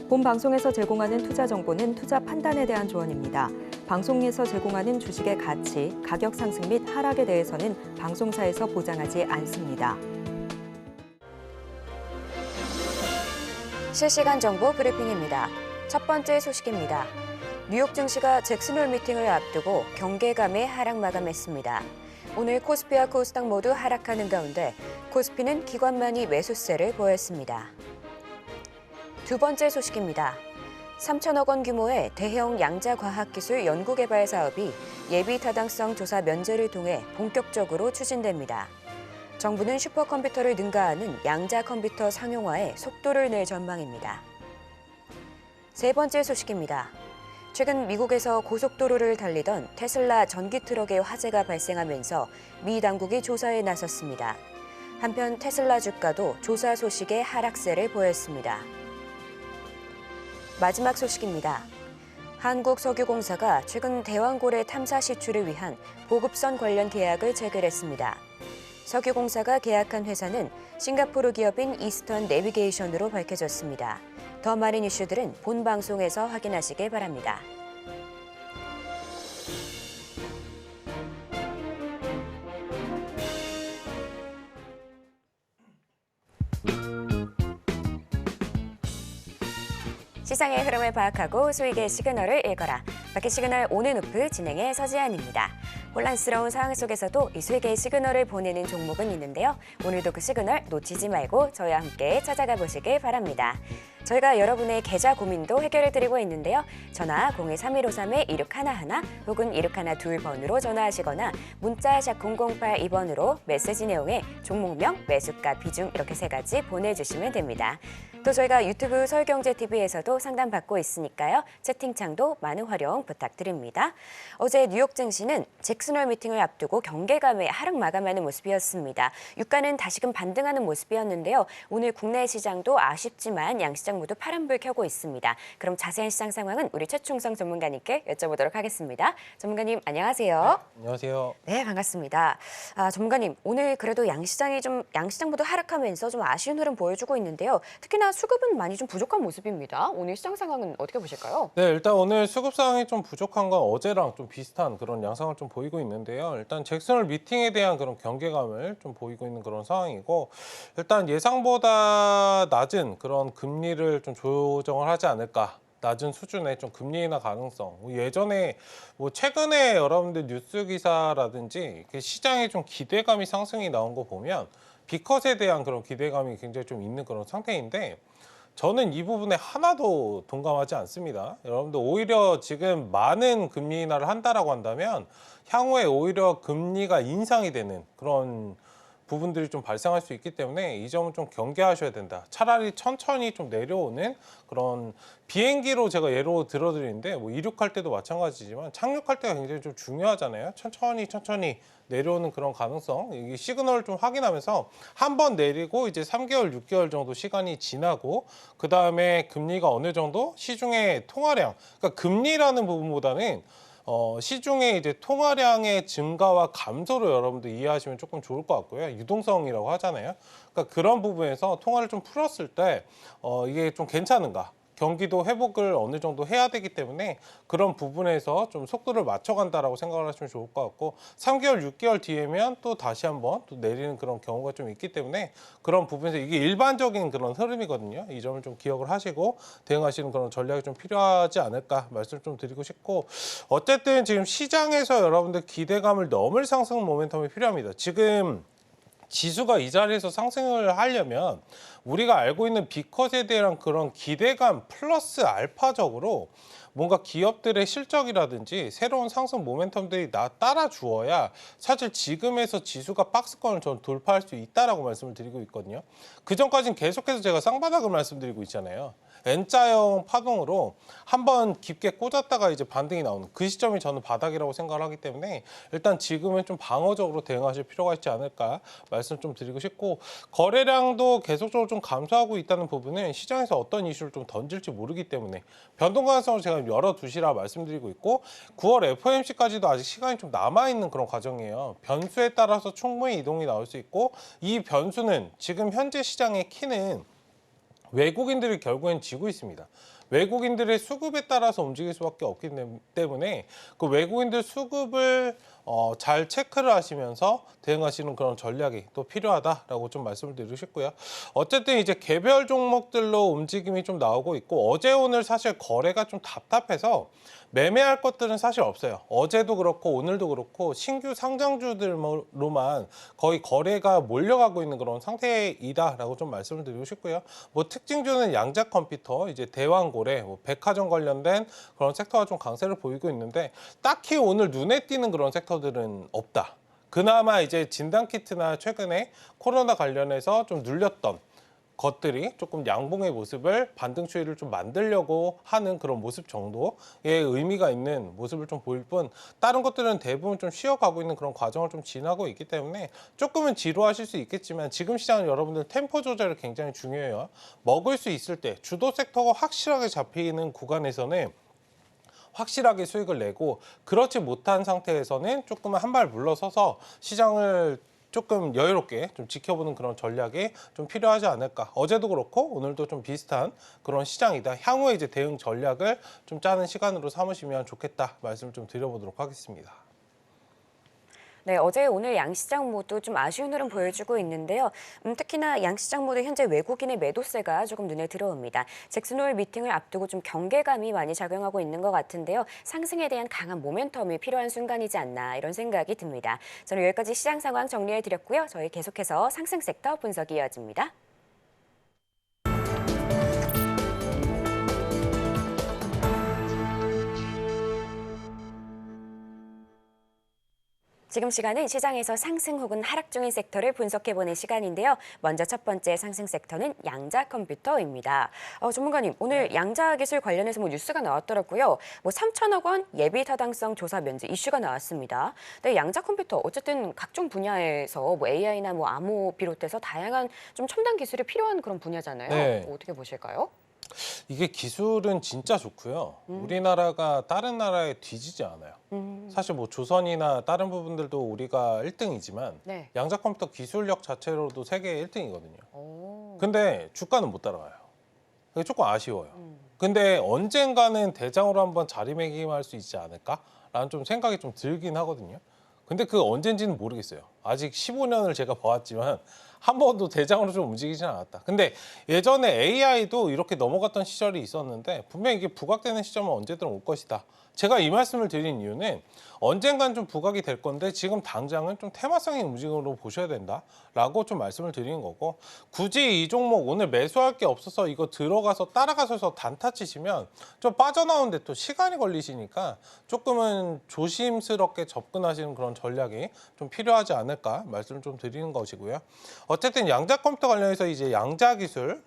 본 방송에서 제공하는 투자 정보는 투자 판단에 대한 조언입니다. 방송에서 제공하는 주식의 가치, 가격 상승 및 하락에 대해서는 방송사에서 보장하지 않습니다. 실시간 정보 브리핑입니다. 첫 번째 소식입니다. 뉴욕 증시가 잭슨홀 미팅을 앞두고 경계감에 하락 마감했습니다. 오늘 코스피와 코스닥 모두 하락하는 가운데 코스피는 기관만이 매수세를 보였습니다. 두 번째 소식입니다. 3천억 원 규모의 대형 양자과학기술 연구개발 사업이 예비 타당성 조사 면제를 통해 본격적으로 추진됩니다. 정부는 슈퍼컴퓨터를 능가하는 양자 컴퓨터 상용화에 속도를 낼 전망입니다. 세 번째 소식입니다. 최근 미국에서 고속도로를 달리던 테슬라 전기 트럭에 화재가 발생하면서 미 당국이 조사에 나섰습니다. 한편 테슬라 주가도 조사 소식에 하락세를 보였습니다. 마지막 소식입니다. 한국석유공사가 최근 대왕고래 탐사 시추를 위한 보급선 관련 계약을 체결했습니다. 석유공사가 계약한 회사는 싱가포르 기업인 이스턴 내비게이션으로 밝혀졌습니다. 더 많은 이슈들은 본 방송에서 확인하시길 바랍니다. 시장의 흐름을 파악하고 수익의 시그널을 읽어라. 마켓 시그널 온앤오프 진행의 서지안입니다. 혼란스러운 상황 속에서도 이 수익의 시그널을 보내는 종목은 있는데요. 오늘도 그 시그널 놓치지 말고 저희와 함께 찾아가 보시길 바랍니다. 저희가 여러분의 계좌 고민도 해결해 드리고 있는데요. 전화 023-1553-2611 혹은 2612번으로 전화하시거나 문자 샵 0082번으로 메시지 내용에 종목명, 매수가, 비중 이렇게 세 가지 보내주시면 됩니다. 또 저희가 유튜브 서울경제TV에서도 상담받고 있으니까요. 채팅창도 많은 활용 부탁드립니다. 어제 뉴욕 증시는 잭슨홀 미팅을 앞두고 경계감에 하락 마감하는 모습이었습니다. 유가는 다시금 반등하는 모습이었는데요. 오늘 국내 시장도 아쉽지만 양시장 모두 파란불 켜고 있습니다. 그럼 자세한 시장 상황은 우리 최충성 전문가님께 여쭤보도록 하겠습니다. 전문가님 안녕하세요. 네, 안녕하세요. 네, 반갑습니다. 전문가님, 오늘 그래도 양시장 모두 하락하면서 좀 아쉬운 흐름 보여주고 있는데요. 특히나 수급은 많이 좀 부족한 모습입니다. 오늘 시장 상황은 어떻게 보실까요? 네, 일단 오늘 수급 상황이 좀 부족한 건 어제랑 좀 비슷한 그런 양상을 좀 보이고 있는데요. 일단 잭슨홀 미팅에 대한 그런 경계감을 좀 보이고 있는 그런 상황이고, 일단 예상보다 낮은 그런 금리를 좀 조정을 하지 않을까. 낮은 수준의 좀 금리 인하 가능성. 예전에 최근에 여러분들 뉴스 기사라든지 시장에 좀 기대감이 상승이 나온 거 보면 B컷에 대한 그런 기대감이 굉장히 좀 있는 그런 상태인데, 저는 이 부분에 하나도 동감하지 않습니다. 여러분들 오히려 지금 많은 금리 인하를 한다라고 한다면 향후에 오히려 금리가 인상이 되는 그런 부분들이 좀 발생할 수 있기 때문에 이 점은 좀 경계하셔야 된다. 차라리 천천히 좀 내려오는 그런 비행기로 제가 예로 들어드리는데 이륙할 때도 마찬가지지만 착륙할 때가 굉장히 좀 중요하잖아요. 천천히 내려오는 그런 가능성, 이 시그널을 좀 확인하면서 한번 내리고 이제 3개월, 6개월 정도 시간이 지나고 그 다음에 금리가 어느 정도 시중의 통화량, 그러니까 금리라는 부분보다는 시중에 이제 통화량의 증가와 감소로 여러분들 이해하시면 조금 좋을 것 같고요. 유동성이라고 하잖아요. 그러니까 그런 부분에서 통화를 좀 풀었을 때 이게 좀 괜찮은가? 경기도 회복을 어느 정도 해야 되기 때문에 그런 부분에서 좀 속도를 맞춰간다라고 생각을 하시면 좋을 것 같고, 3개월, 6개월 뒤에면 또 다시 한번 또 내리는 그런 경우가 좀 있기 때문에 그런 부분에서 이게 일반적인 그런 흐름이거든요. 이 점을 좀 기억을 하시고 대응하시는 그런 전략이 좀 필요하지 않을까 말씀 좀 드리고 싶고, 어쨌든 지금 시장에서 여러분들 기대감을 넘을 상승 모멘텀이 필요합니다. 지금 지수가 이 자리에서 상승을 하려면 우리가 알고 있는 B컷에 대한 그런 기대감 플러스 알파적으로 뭔가 기업들의 실적이라든지 새로운 상승 모멘텀들이 따라 주어야 사실 지금에서 지수가 박스권을 전 돌파할 수 있다라고 말씀을 드리고 있거든요. 그 전까지는 계속해서 제가 쌍바닥을 말씀드리고 있잖아요. N자형 파동으로 한번 깊게 꽂았다가 이제 반등이 나오는 그 시점이 저는 바닥이라고 생각을 하기 때문에 일단 지금은 좀 방어적으로 대응하실 필요가 있지 않을까 말씀 좀 드리고 싶고, 거래량도 계속적으로 좀 감소하고 있다는 부분은 시장에서 어떤 이슈를 좀 던질지 모르기 때문에 변동 가능성을 제가 열어두시라 말씀드리고 있고, 9월 FOMC까지도 아직 시간이 좀 남아있는 그런 과정이에요. 변수에 따라서 충분히 이동이 나올 수 있고, 이 변수는 지금 현재 시장의 키는 외국인들이 결국엔 지고 있습니다. 외국인들의 수급에 따라서 움직일 수밖에 없기 때문에 그 외국인들 수급을 잘 체크를 하시면서 대응하시는 그런 전략이 또 필요하다라고 좀 말씀을 드리고 싶고요. 어쨌든 이제 개별 종목들로 움직임이 좀 나오고 있고 어제 오늘 사실 거래가 좀 답답해서 매매할 것들은 사실 없어요. 어제도 그렇고 오늘도 그렇고 신규 상장주들로만 거의 거래가 몰려가고 있는 그런 상태이다라고 좀 말씀을 드리고 싶고요. 뭐 특징주는 양자 컴퓨터, 이제 대왕고래, 뭐 백화점 관련된 그런 섹터가 좀 강세를 보이고 있는데 딱히 오늘 눈에 띄는 그런 섹터들은 없다. 그나마 이제 진단키트나 최근에 코로나 관련해서 좀 눌렸던 것들이 조금 양봉의 모습을 반등 추이를 좀 만들려고 하는 그런 모습 정도의 의미가 있는 모습을 좀 보일 뿐 다른 것들은 대부분 좀 쉬어가고 있는 그런 과정을 좀 지나고 있기 때문에 조금은 지루하실 수 있겠지만 지금 시장은 여러분들 템포 조절이 굉장히 중요해요. 먹을 수 있을 때 주도 섹터가 확실하게 잡히는 구간에서는 확실하게 수익을 내고 그렇지 못한 상태에서는 조금은 한 발 물러서서 시장을 조금 여유롭게 좀 지켜보는 그런 전략이 좀 필요하지 않을까. 어제도 그렇고 오늘도 좀 비슷한 그런 시장이다. 향후에 이제 대응 전략을 좀 짜는 시간으로 삼으시면 좋겠다 말씀을 좀 드려보도록 하겠습니다. 네, 어제 오늘 양시장 모두 좀 아쉬운 흐름 보여주고 있는데요. 특히나 양시장 모두 현재 외국인의 매도세가 조금 눈에 들어옵니다. 잭슨홀 미팅을 앞두고 좀 경계감이 많이 작용하고 있는 것 같은데요. 상승에 대한 강한 모멘텀이 필요한 순간이지 않나 이런 생각이 듭니다. 저는 여기까지 시장 상황 정리해드렸고요. 저희 계속해서 상승 섹터 분석이 이어집니다. 지금 시간은 시장에서 상승 혹은 하락 중인 섹터를 분석해보는 시간인데요. 먼저 첫 번째 상승 섹터는 양자 컴퓨터입니다. 전문가님, 오늘 양자 기술 관련해서 뉴스가 나왔더라고요. 3천억 원 예비 타당성 조사 면제 이슈가 나왔습니다. 네, 양자 컴퓨터 어쨌든 각종 분야에서 AI나 암호 비롯해서 다양한 좀 첨단 기술이 필요한 그런 분야잖아요. 네. 어떻게 보실까요? 이게 기술은 진짜 좋고요. 우리나라가 다른 나라에 뒤지지 않아요. 사실 조선이나 다른 부분들도 우리가 1등이지만 네. 양자 컴퓨터 기술력 자체로도 세계 1등이거든요. 오. 근데 주가는 못 따라가요. 그게 조금 아쉬워요. 근데 언젠가는 대장으로 한번 자리매김할 수 있지 않을까라는 좀 생각이 좀 들긴 하거든요. 근데 그 언젠지는 모르겠어요. 아직 15년을 제가 봐왔지만 한 번도 대장으로 좀 움직이진 않았다. 근데 예전에 AI도 이렇게 넘어갔던 시절이 있었는데 분명히 이게 부각되는 시점은 언제든 올 것이다. 제가 이 말씀을 드린 이유는 언젠간 좀 부각이 될 건데 지금 당장은 좀 테마성의 움직임으로 보셔야 된다라고 좀 말씀을 드리는 거고 굳이 이 종목 오늘 매수할 게 없어서 이거 들어가서 따라가셔서 단타 치시면 좀 빠져나오는데 또 시간이 걸리시니까 조금은 조심스럽게 접근하시는 그런 전략이 좀 필요하지 않을까 말씀을 좀 드리는 것이고요. 어쨌든 양자 컴퓨터 관련해서 이제 양자 기술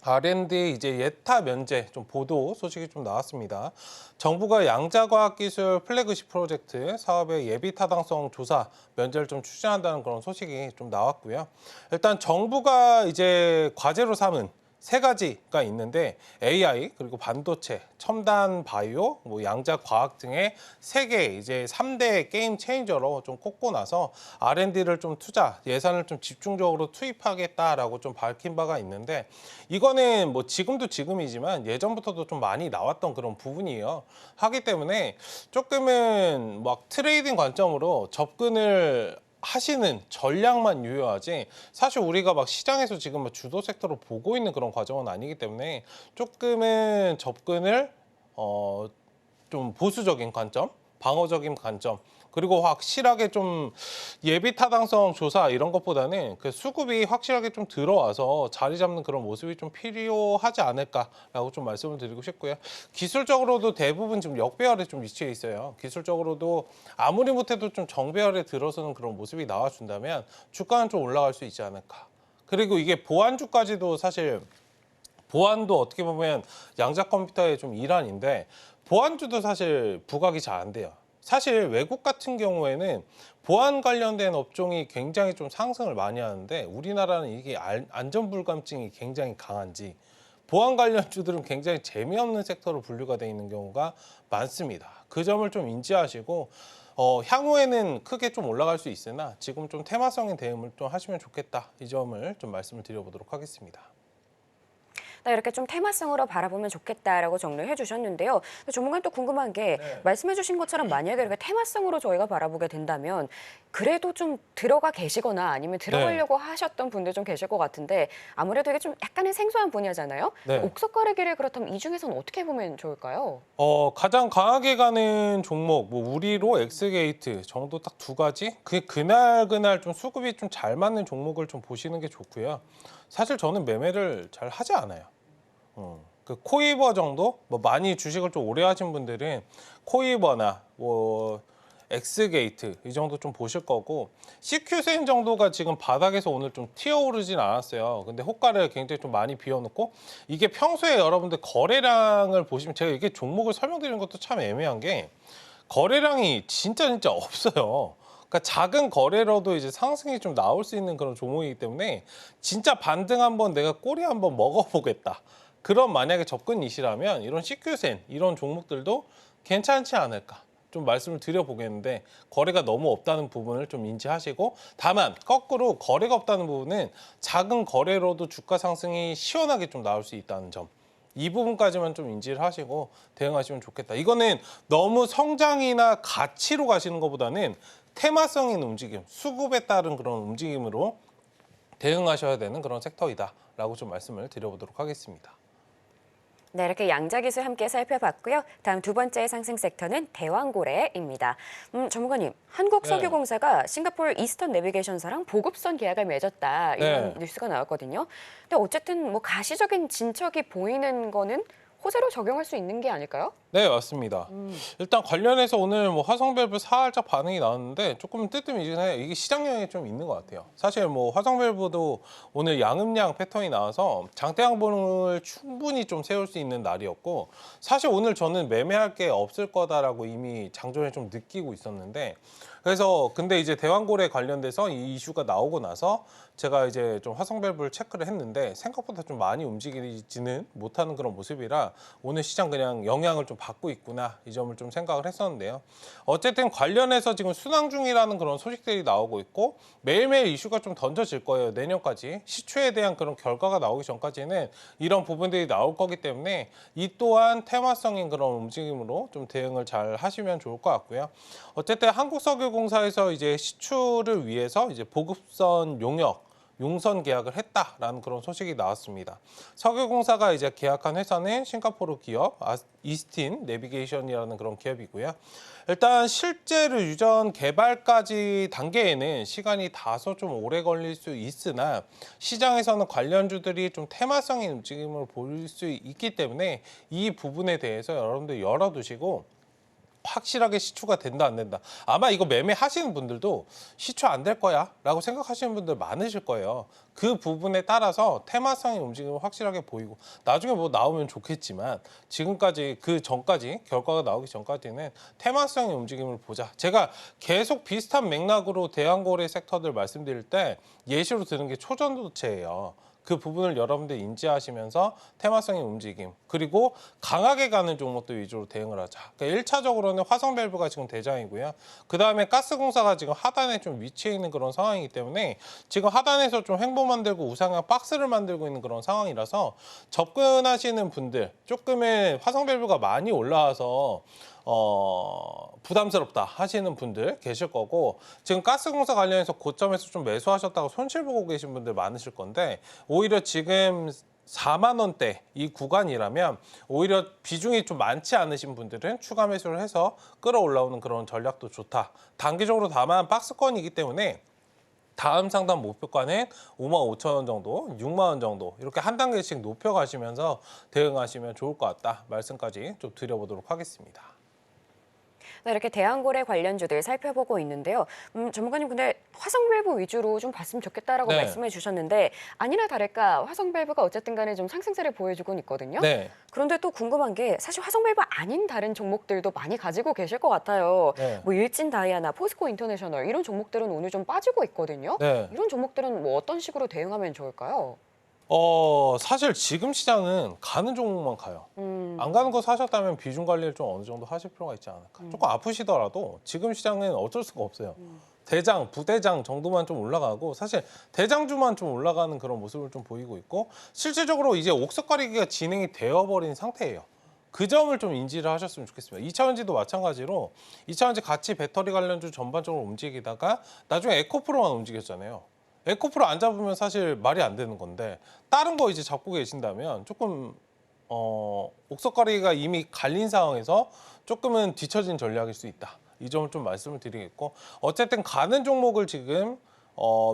R&D 이제 예타 면제 좀 보도 소식이 좀 나왔습니다. 정부가 양자과학기술 플래그십 프로젝트 사업의 예비 타당성 조사 면제를 좀 추진한다는 그런 소식이 좀 나왔고요. 일단 정부가 이제 과제로 삼은 3가지가 있는데 AI 그리고 반도체, 첨단 바이오, 양자 과학 등의 3개 이제 3대 게임 체인저로 좀 꼽고 나서 R&D를 좀 예산을 좀 집중적으로 투입하겠다라고 좀 밝힌 바가 있는데 이거는 지금도 지금이지만 예전부터도 좀 많이 나왔던 그런 부분이에요. 하기 때문에 조금은 트레이딩 관점으로 접근을 하시는 전략만 유효하지 사실 우리가 시장에서 지금 주도 섹터로 보고 있는 그런 과정은 아니기 때문에 조금은 접근을 좀 보수적인 관점, 방어적인 관점 그리고 확실하게 좀 예비 타당성 조사 이런 것보다는 그 수급이 확실하게 좀 들어와서 자리 잡는 그런 모습이 좀 필요하지 않을까라고 좀 말씀을 드리고 싶고요. 기술적으로도 대부분 지금 역배열에 좀 위치해 있어요. 기술적으로도 아무리 못해도 좀 정배열에 들어서는 그런 모습이 나와준다면 주가는 좀 올라갈 수 있지 않을까. 그리고 이게 보안주까지도 사실 보안도 어떻게 보면 양자 컴퓨터의 좀 일환인데 보안주도 사실 부각이 잘 안 돼요. 사실 외국 같은 경우에는 보안 관련된 업종이 굉장히 좀 상승을 많이 하는데 우리나라는 이게 안전 불감증이 굉장히 강한지 보안 관련주들은 굉장히 재미없는 섹터로 분류가 되어 있는 경우가 많습니다. 그 점을 좀 인지하시고 향후에는 크게 좀 올라갈 수 있으나 지금 좀 테마성인 대응을 좀 하시면 좋겠다. 이 점을 좀 말씀을 드려보도록 하겠습니다. 딱 이렇게 좀 테마성으로 바라보면 좋겠다라고 정리해 주셨는데요. 전문가는 또 궁금한 게 말씀해 주신 것처럼 만약에 이렇게 테마성으로 저희가 바라보게 된다면 그래도 좀 들어가 계시거나 아니면 들어가려고 하셨던 분들 좀 계실 것 같은데 아무래도 이게 좀 약간의 생소한 분야잖아요. 네. 옥석 가리기를 그렇다면 이 중에서는 어떻게 보면 좋을까요? 가장 강하게 가는 종목, 뭐 우리로 엑스게이트 정도 딱 두 가지. 그날 좀 수급이 좀 잘 맞는 종목을 좀 보시는 게 좋고요. 사실 저는 매매를 잘 하지 않아요. 그 코이버 정도, 뭐 많이 주식을 좀 오래 하신 분들은 코이버나 뭐 엑스게이트 이 정도 좀 보실 거고, CQ센 정도가 지금 바닥에서 오늘 좀 튀어오르진 않았어요. 근데 호가를 굉장히 좀 많이 비워놓고, 이게 평소에 여러분들 거래량을 보시면, 제가 이게 종목을 설명드리는 것도 참 애매한 게 거래량이 진짜 없어요. 그러니까 작은 거래로도 이제 상승이 좀 나올 수 있는 그런 종목이기 때문에 진짜 반등 한번 내가 꼬리 한번 먹어보겠다, 그런 만약에 접근이시라면 이런 CQ센 이런 종목들도 괜찮지 않을까 좀 말씀을 드려보겠는데, 거래가 너무 없다는 부분을 좀 인지하시고, 다만 거꾸로 거래가 없다는 부분은 작은 거래로도 주가 상승이 시원하게 좀 나올 수 있다는 점, 이 부분까지만 좀 인지를 하시고 대응하시면 좋겠다. 이거는 너무 성장이나 가치로 가시는 것보다는 테마성인 움직임, 수급에 따른 그런 움직임으로 대응하셔야 되는 그런 섹터이다라고 좀 말씀을 드려보도록 하겠습니다. 네, 이렇게 양자 기술 함께 살펴봤고요. 다음 두 번째 상승 섹터는 대왕고래입니다. 전문가님, 한국석유공사가 싱가포르 이스턴 내비게이션사랑 보급선 계약을 맺었다, 이런 뉴스가 나왔거든요. 근데 어쨌든 뭐 가시적인 진척이 보이는 거는 호재로 적용할 수 있는 게 아닐까요? 네, 맞습니다. 일단 관련해서 오늘 뭐 화성밸브 살짝 반응이 나왔는데 조금 뜨뜻미지근해요. 이게 시장 영향이 좀 있는 것 같아요. 사실 뭐 화성밸브도 오늘 양음양 패턴이 나와서 장대 양봉을 충분히 좀 세울 수 있는 날이었고, 사실 오늘 저는 매매할 게 없을 거다라고 이미 장전에 좀 느끼고 있었는데, 그래서 근데 이제 대왕고래 관련돼서 이 이슈가 나오고 나서 제가 이제 좀 화성밸브를 체크를 했는데 생각보다 좀 많이 움직이지는 못하는 그런 모습이라 오늘 시장 그냥 영향을 좀 받고 있구나, 이 점을 좀 생각을 했었는데요. 어쨌든 관련해서 지금 순항 중이라는 그런 소식들이 나오고 있고, 매일매일 이슈가 좀 던져질 거예요. 내년까지 시초에 대한 그런 결과가 나오기 전까지는 이런 부분들이 나올 거기 때문에 이 또한 테마성인 그런 움직임으로 좀 대응을 잘 하시면 좋을 것 같고요. 어쨌든 한국석유공사에서 이제 시추를 위해서 이제 보급선 용선 계약을 했다라는 그런 소식이 나왔습니다. 석유공사가 이제 계약한 회사는 싱가포르 기업 이스틴 내비게이션이라는 그런 기업이고요. 일단 실제로 유전 개발까지 단계에는 시간이 다소 좀 오래 걸릴 수 있으나 시장에서는 관련주들이 좀 테마성인 움직임을 보일 수 있기 때문에 이 부분에 대해서 여러분들 열어두시고, 확실하게 시추가 된다 안 된다, 아마 이거 매매하시는 분들도 시추 안 될 거야 라고 생각하시는 분들 많으실 거예요. 그 부분에 따라서 테마성의 움직임을 확실하게 보이고, 나중에 뭐 나오면 좋겠지만 지금까지 그 전까지 결과가 나오기 전까지는 테마성의 움직임을 보자. 제가 계속 비슷한 맥락으로 대왕고래 섹터들 말씀드릴 때 예시로 드는 게 초전도체예요. 그 부분을 여러분들 인지하시면서 테마성의 움직임, 그리고 강하게 가는 종목들 위주로 대응을 하자. 그러니까 1차적으로는 화성밸브가 지금 대장이고요. 그 다음에 가스공사가 지금 하단에 좀 위치해 있는 그런 상황이기 때문에 지금 하단에서 좀 횡보 만들고 우상향 박스를 만들고 있는 그런 상황이라서 접근하시는 분들, 조금은 화성밸브가 많이 올라와서 부담스럽다 하시는 분들 계실 거고, 지금 가스공사 관련해서 고점에서 좀 매수하셨다가 손실 보고 계신 분들 많으실 건데, 오히려 지금 4만 원대 이 구간이라면 오히려 비중이 좀 많지 않으신 분들은 추가 매수를 해서 끌어올라오는 그런 전략도 좋다. 단기적으로 다만 박스권이기 때문에 다음 상단 목표가는 5만 5천 원 정도, 6만 원 정도 이렇게 한 단계씩 높여가시면서 대응하시면 좋을 것 같다 말씀까지 좀 드려보도록 하겠습니다. 네, 이렇게 대왕고래 관련주들 살펴보고 있는데요. 전문가님, 근데 화성밸브 위주로 좀 봤으면 좋겠다라고 말씀해 주셨는데 아니나 다를까 화성밸브가 어쨌든 간에 좀 상승세를 보여주고 있거든요. 네. 그런데 또 궁금한 게 사실 화성밸브 아닌 다른 종목들도 많이 가지고 계실 것 같아요. 네. 뭐 일진다이아나 포스코 인터내셔널 이런 종목들은 오늘 좀 빠지고 있거든요. 네. 이런 종목들은 뭐 어떤 식으로 대응하면 좋을까요? 사실 지금 시장은 가는 종목만 가요. 안 가는 거 사셨다면 비중 관리를 좀 어느 정도 하실 필요가 있지 않을까. 조금 아프시더라도 지금 시장은 어쩔 수가 없어요. 대장, 부대장 정도만 좀 올라가고 사실 대장주만 좀 올라가는 그런 모습을 좀 보이고 있고 실질적으로 이제 옥석가리기가 진행이 되어버린 상태예요. 그 점을 좀 인지를 하셨으면 좋겠습니다. 2차전지도 마찬가지로 2차전지 같이 배터리 관련주 전반적으로 움직이다가 나중에 에코프로만 움직였잖아요. 에코프로 안 잡으면 사실 말이 안 되는 건데 다른 거 이제 잡고 계신다면 조금 옥석가리기가 이미 갈린 상황에서 조금은 뒤처진 전략일 수 있다. 이 점을 좀 말씀을 드리겠고 어쨌든 가는 종목을 지금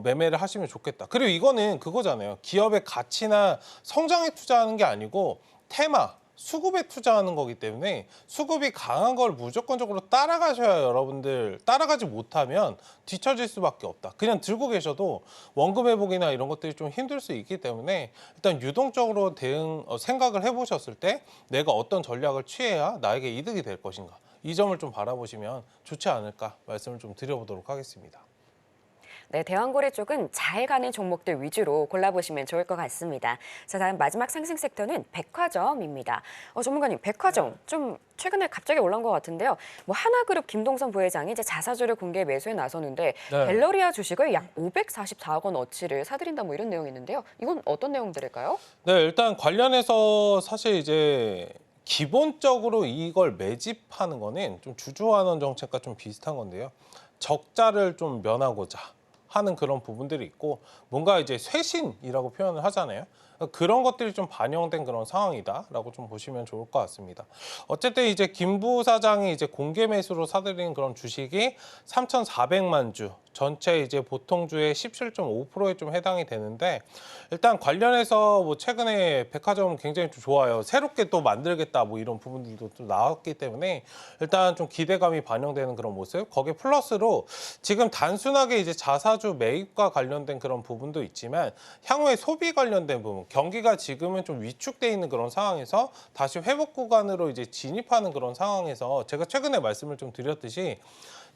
매매를 하시면 좋겠다. 그리고 이거는 그거잖아요. 기업의 가치나 성장에 투자하는 게 아니고 테마, 수급에 투자하는 거기 때문에 수급이 강한 걸 무조건적으로 따라가셔야 여러분들 따라가지 못하면 뒤처질 수밖에 없다. 그냥 들고 계셔도 원금 회복이나 이런 것들이 좀 힘들 수 있기 때문에 일단 유동적으로 생각을 해보셨을 때 내가 어떤 전략을 취해야 나에게 이득이 될 것인가. 이 점을 좀 바라보시면 좋지 않을까 말씀을 좀 드려보도록 하겠습니다. 네, 대왕고래 쪽은 잘 가는 종목들 위주로 골라보시면 좋을 것 같습니다. 자, 다음 마지막 상승 섹터는 백화점입니다. 전문가님, 백화점 좀 최근에 갑자기 올라온 것 같은데요. 뭐 하나그룹 김동선 부회장이 이제 자사주를 공개 매수에 나서는데 네. 갤러리아 주식을 약 544억 원 어치를 사들인다 뭐 이런 내용이 있는데요. 이건 어떤 내용들일까요? 네, 일단 관련해서 사실 이제 기본적으로 이걸 매집하는 거는 좀 주주환원 정책과 좀 비슷한 건데요. 적자를 좀 면하고자 하는 그런 부분들이 있고 뭔가 이제 쇄신이라고 표현을 하잖아요. 그런 것들이 좀 반영된 그런 상황이다라고 좀 보시면 좋을 것 같습니다. 어쨌든 이제 김 부사장이 이제 공개 매수로 사들인 그런 주식이 3,400만 주, 전체 이제 보통주의 17.5%에 좀 해당이 되는데 일단 관련해서 뭐 최근에 백화점 굉장히 좀 좋아요. 새롭게 또 만들겠다 뭐 이런 부분들도 좀 나왔기 때문에 일단 좀 기대감이 반영되는 그런 모습. 거기에 플러스로 지금 단순하게 이제 자사주 매입과 관련된 그런 부분도 있지만 향후에 소비 관련된 부분, 경기가 지금은 좀 위축돼 있는 그런 상황에서 다시 회복 구간으로 이제 진입하는 그런 상황에서 제가 최근에 말씀을 좀 드렸듯이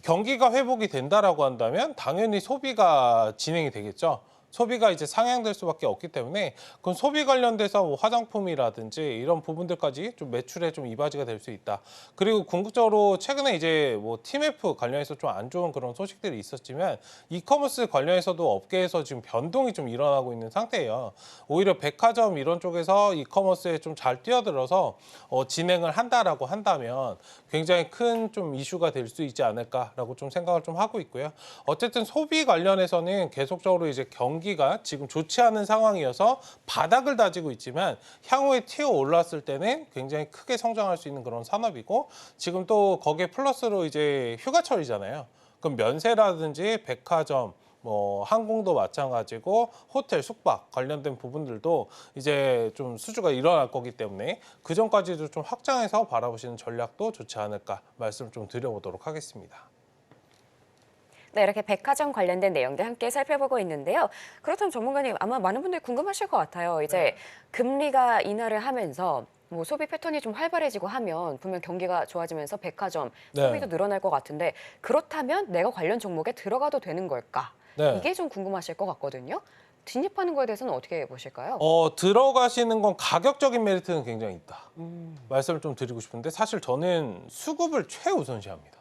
경기가 회복이 된다라고 한다면 당연히 소비가 진행이 되겠죠. 소비가 이제 상향될 수밖에 없기 때문에 그건 소비 관련돼서 뭐 화장품이라든지 이런 부분들까지 좀 매출에 좀 이바지가 될 수 있다. 그리고 궁극적으로 최근에 이제 뭐 TMF 관련해서 좀 안 좋은 그런 소식들이 있었지만 이커머스 관련해서도 업계에서 지금 변동이 좀 일어나고 있는 상태예요. 오히려 백화점 이런 쪽에서 이커머스에 좀 잘 뛰어들어서 진행을 한다라고 한다면 굉장히 큰 좀 이슈가 될 수 있지 않을까라고 좀 생각을 좀 하고 있고요. 어쨌든 소비 관련해서는 계속적으로 이제 경기가 지금 좋지 않은 상황이어서 바닥을 다지고 있지만 향후에 튀어 올랐을 때는 굉장히 크게 성장할 수 있는 그런 산업이고 지금 또 거기에 플러스로 이제 휴가철이잖아요. 그럼 면세라든지 백화점 뭐 항공도 마찬가지고 호텔, 숙박 관련된 부분들도 이제 좀 수주가 일어날 거기 때문에 그 전까지도 좀 확장해서 바라보시는 전략도 좋지 않을까 말씀을 좀 드려보도록 하겠습니다. 네, 이렇게 백화점 관련된 내용들 함께 살펴보고 있는데요. 그렇다면 전문가님 아마 많은 분들이 궁금하실 것 같아요. 이제 금리가 인하를 하면서 뭐 소비 패턴이 좀 활발해지고 하면 분명 경기가 좋아지면서 백화점 소비도 늘어날 것 같은데 그렇다면 내가 관련 종목에 들어가도 되는 걸까? 네. 이게 좀 궁금하실 것 같거든요. 진입하는 거에 대해서는 어떻게 보실까요? 들어가시는 건 가격적인 메리트는 굉장히 있다. 말씀을 좀 드리고 싶은데 사실 저는 수급을 최우선시합니다.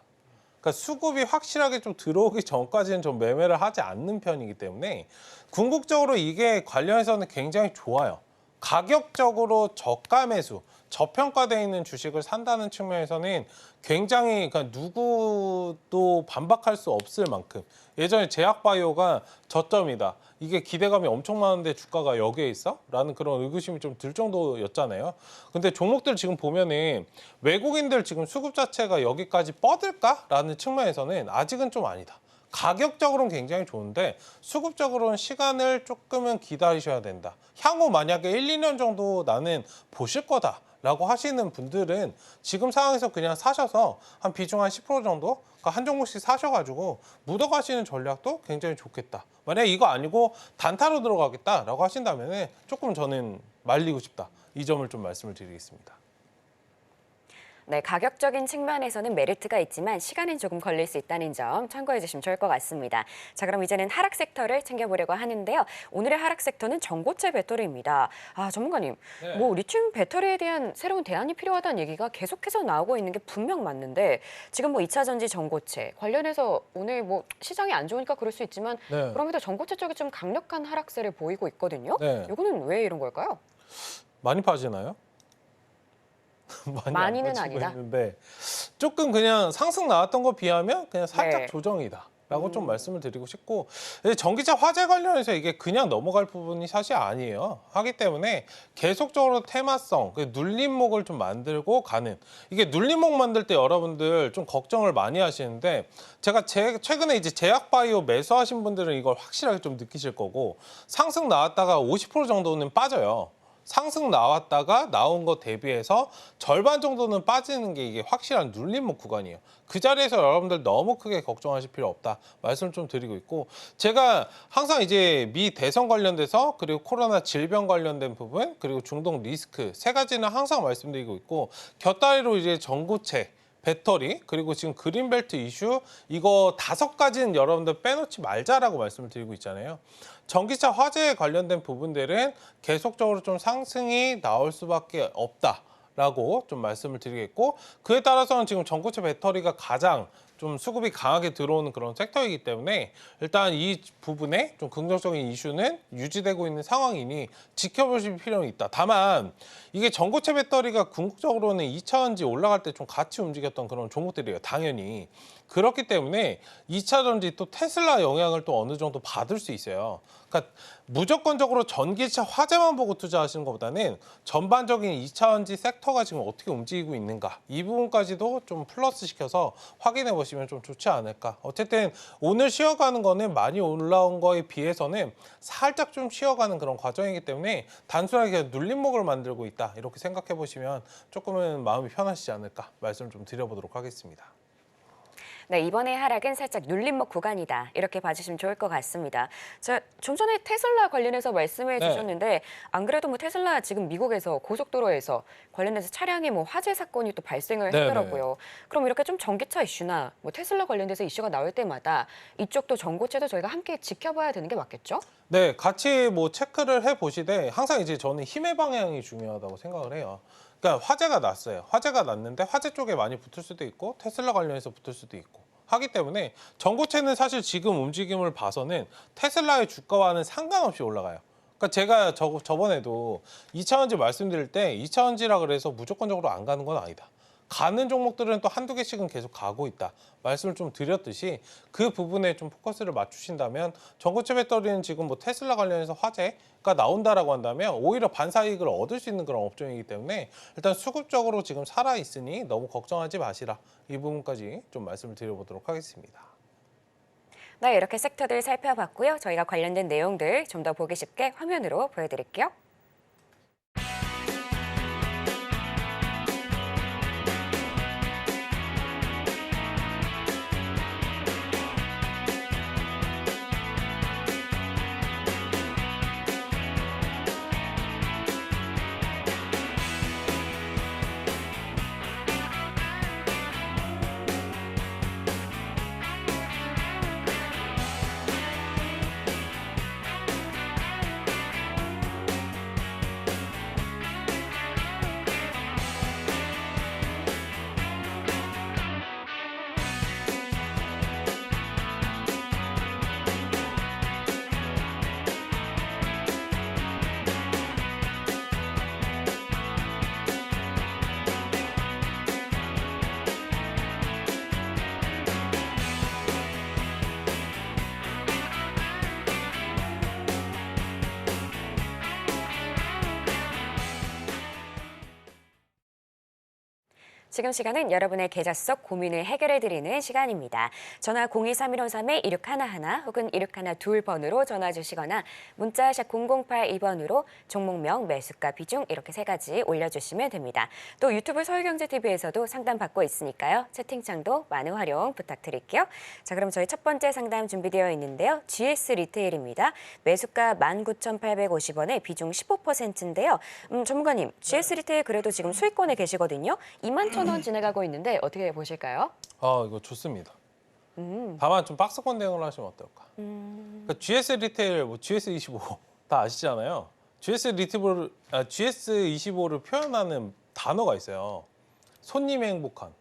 그러니까 수급이 확실하게 좀 들어오기 전까지는 좀 매매를 하지 않는 편이기 때문에 궁극적으로 이게 관련해서는 굉장히 좋아요. 가격적으로 저가 매수, 저평가되어 있는 주식을 산다는 측면에서는 굉장히 그러니까 누구도 반박할 수 없을 만큼 예전에 제약바이오가 저점이다. 이게 기대감이 엄청 많은데 주가가 여기에 있어? 라는 그런 의구심이 좀 들 정도였잖아요. 근데 종목들 지금 보면은 외국인들 지금 수급 자체가 여기까지 뻗을까? 라는 측면에서는 아직은 좀 아니다. 가격적으로는 굉장히 좋은데 수급적으로는 시간을 조금은 기다리셔야 된다. 향후 만약에 1, 2년 정도 나는 보실 거다. 라고 하시는 분들은 지금 상황에서 그냥 사셔서 한 비중 한 10% 정도 그러니까 한 종목씩 사셔가지고 묻어가시는 전략도 굉장히 좋겠다. 만약에 이거 아니고 단타로 들어가겠다라고 하신다면 조금 저는 말리고 싶다. 이 점을 좀 말씀을 드리겠습니다. 네, 가격적인 측면에서는 메리트가 있지만 시간은 조금 걸릴 수 있다는 점 참고해 주시면 좋을 것 같습니다. 자, 그럼 이제는 하락 섹터를 챙겨보려고 하는데요. 오늘의 하락 섹터는 전고체 배터리입니다. 전문가님, 네. 뭐 리튬 배터리에 대한 새로운 대안이 필요하다는 얘기가 계속해서 나오고 있는 게 분명 맞는데 지금 뭐 2차 전지 전고체 관련해서 오늘 뭐 시장이 안 좋으니까 그럴 수 있지만 네. 그럼에도 전고체 쪽이 좀 강력한 하락세를 보이고 있거든요. 네. 이거는 왜 이런 걸까요? 많이 빠지나요? 많이 많이는 안 빠지고 아니다. 있는데 조금 그냥 상승 나왔던 거 비하면 그냥 살짝 네. 조정이다. 라고 좀 말씀을 드리고 싶고, 전기차 화재 관련해서 이게 그냥 넘어갈 부분이 사실 아니에요. 하기 때문에 계속적으로 테마성, 눌림목을 좀 만들고 가는, 이게 눌림목 만들 때 여러분들 좀 걱정을 많이 하시는데, 제가 최근에 이제 제약바이오 매수하신 분들은 이걸 확실하게 좀 느끼실 거고, 상승 나왔다가 50% 정도는 빠져요. 상승 나왔다가 나온 거 대비해서 절반 정도는 빠지는 게 이게 확실한 눌림목 구간이에요. 그 자리에서 여러분들 너무 크게 걱정하실 필요 없다 말씀 좀 드리고 있고, 제가 항상 이제 미 대선 관련돼서 그리고 코로나 질병 관련된 부분 그리고 중동 리스크 세 가지는 항상 말씀드리고 있고, 곁다리로 이제 전고체 배터리 그리고 지금 그린벨트 이슈 이거 5가지는 여러분들 빼놓지 말자라고 말씀을 드리고 있잖아요. 전기차 화재에 관련된 부분들은 계속적으로 좀 상승이 나올 수밖에 없다라고 좀 말씀을 드리겠고, 그에 따라서는 지금 전고체 배터리가 가장 좀 수급이 강하게 들어오는 그런 섹터이기 때문에 일단 이 부분에 좀 긍정적인 이슈는 유지되고 있는 상황이니 지켜보실 필요는 있다. 다만 이게 전고체 배터리가 궁극적으로는 2차 전지 올라갈 때 좀 같이 움직였던 그런 종목들이에요. 당연히. 그렇기 때문에 2차 전지 또 테슬라 영향을 또 어느 정도 받을 수 있어요. 그러니까 무조건적으로 전기차 화재만 보고 투자하시는 것보다는 전반적인 2차 전지 섹터가 지금 어떻게 움직이고 있는가 이 부분까지도 좀 플러스 시켜서 확인해 보시면 좀 좋지 않을까. 어쨌든 오늘 쉬어가는 거는 많이 올라온 거에 비해서는 살짝 좀 쉬어가는 그런 과정이기 때문에 단순하게 눌림목을 만들고 있다 이렇게 생각해 보시면 조금은 마음이 편하시지 않을까 말씀 좀 드려보도록 하겠습니다. 네, 이번의 하락은 살짝 눌림목 구간이다. 이렇게 봐주시면 좋을 것 같습니다. 좀 전에 테슬라 관련해서 말씀해 네. 주셨는데 안 그래도 뭐 테슬라 지금 미국에서 고속도로에서 관련해서 차량에 뭐 화재 사건이 또 발생을 네, 했더라고요. 그럼 이렇게 좀 전기차 이슈나 뭐 테슬라 관련돼서 이슈가 나올 때마다 이쪽도 전고체도 저희가 함께 지켜봐야 되는 게 맞겠죠? 네, 같이 뭐 체크를 해 보시되 항상 이제 저는 힘의 방향이 중요하다고 생각을 해요. 그러니까 화재가 났어요. 화재가 났는데 화재 쪽에 많이 붙을 수도 있고 테슬라 관련해서 붙을 수도 있고 하기 때문에 전고체는 사실 지금 움직임을 봐서는 테슬라의 주가와는 상관없이 올라가요. 그러니까 제가 저번에도 2차 전지 말씀드릴 때 2차 전지라 그래서 무조건적으로 안 가는 건 아니다. 가는 종목들은 또 한두 개씩은 계속 가고 있다. 말씀을 좀 드렸듯이 그 부분에 좀 포커스를 맞추신다면 전고체 배터리는 지금 뭐 테슬라 관련해서 화재가 나온다라고 한다면 오히려 반사이익을 얻을 수 있는 그런 업종이기 때문에 일단 수급적으로 지금 살아있으니 너무 걱정하지 마시라. 이 부분까지 좀 말씀을 드려보도록 하겠습니다. 네, 이렇게 섹터들 살펴봤고요. 저희가 관련된 내용들 좀 더 보기 쉽게 화면으로 보여드릴게요. 지금 시간은 여러분의 계좌 속 고민을 해결해드리는 시간입니다. 전화 023153-1611 혹은 1612번으로 전화 주시거나 문자 샵 0082번으로 종목명, 매수가, 비중 이렇게 3가지 올려주시면 됩니다. 또 유튜브 서울경제TV에서도 상담 받고 있으니까요. 채팅창도 많은 활용 부탁드릴게요. 자, 그럼 저희 첫 번째 상담 준비되어 있는데요. GS 리테일입니다. 매수가 19,850원에 비중 15%인데요. 전문가님, GS 리테일 그래도 지금 수익권에 계시거든요. 21,000원 13,000원 지나가고 있는데 어떻게 보실까요? 이거 좋습니다. 음. 다만 좀 박스권 대응을 하시면 어떨까? 그러니까 GS 리테일, 뭐 GS25 다 아시잖아요. GS25를 표현하는 단어가 있어요. 손님의 행복한.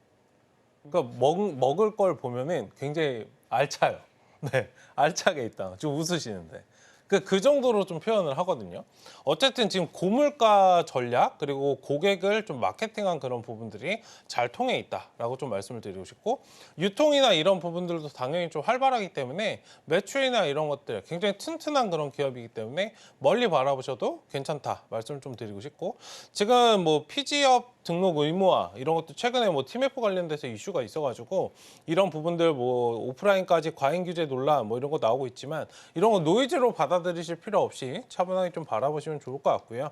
그러니까 먹을 걸 보면은 굉장히 알차요. 네, 알차게 있다. 좀 웃으시는데. 그 정도로 좀 표현을 하거든요. 어쨌든 지금 고물가 전략 그리고 고객을 좀 마케팅한 그런 부분들이 잘 통해 있다라고 좀 말씀을 드리고 싶고, 유통이나 이런 부분들도 당연히 좀 활발하기 때문에 매출이나 이런 것들 굉장히 튼튼한 그런 기업이기 때문에 멀리 바라보셔도 괜찮다 말씀을 좀 드리고 싶고, 지금 뭐 피지업 등록 의무화 이런 것도 최근에 뭐 TMF 관련돼서 이슈가 있어가지고 이런 부분들 뭐 오프라인까지 과잉 규제 논란 뭐 이런 거 나오고 있지만, 이런 거 노이즈로 받아들이실 필요 없이 차분하게 좀 바라보시면 좋을 것 같고요.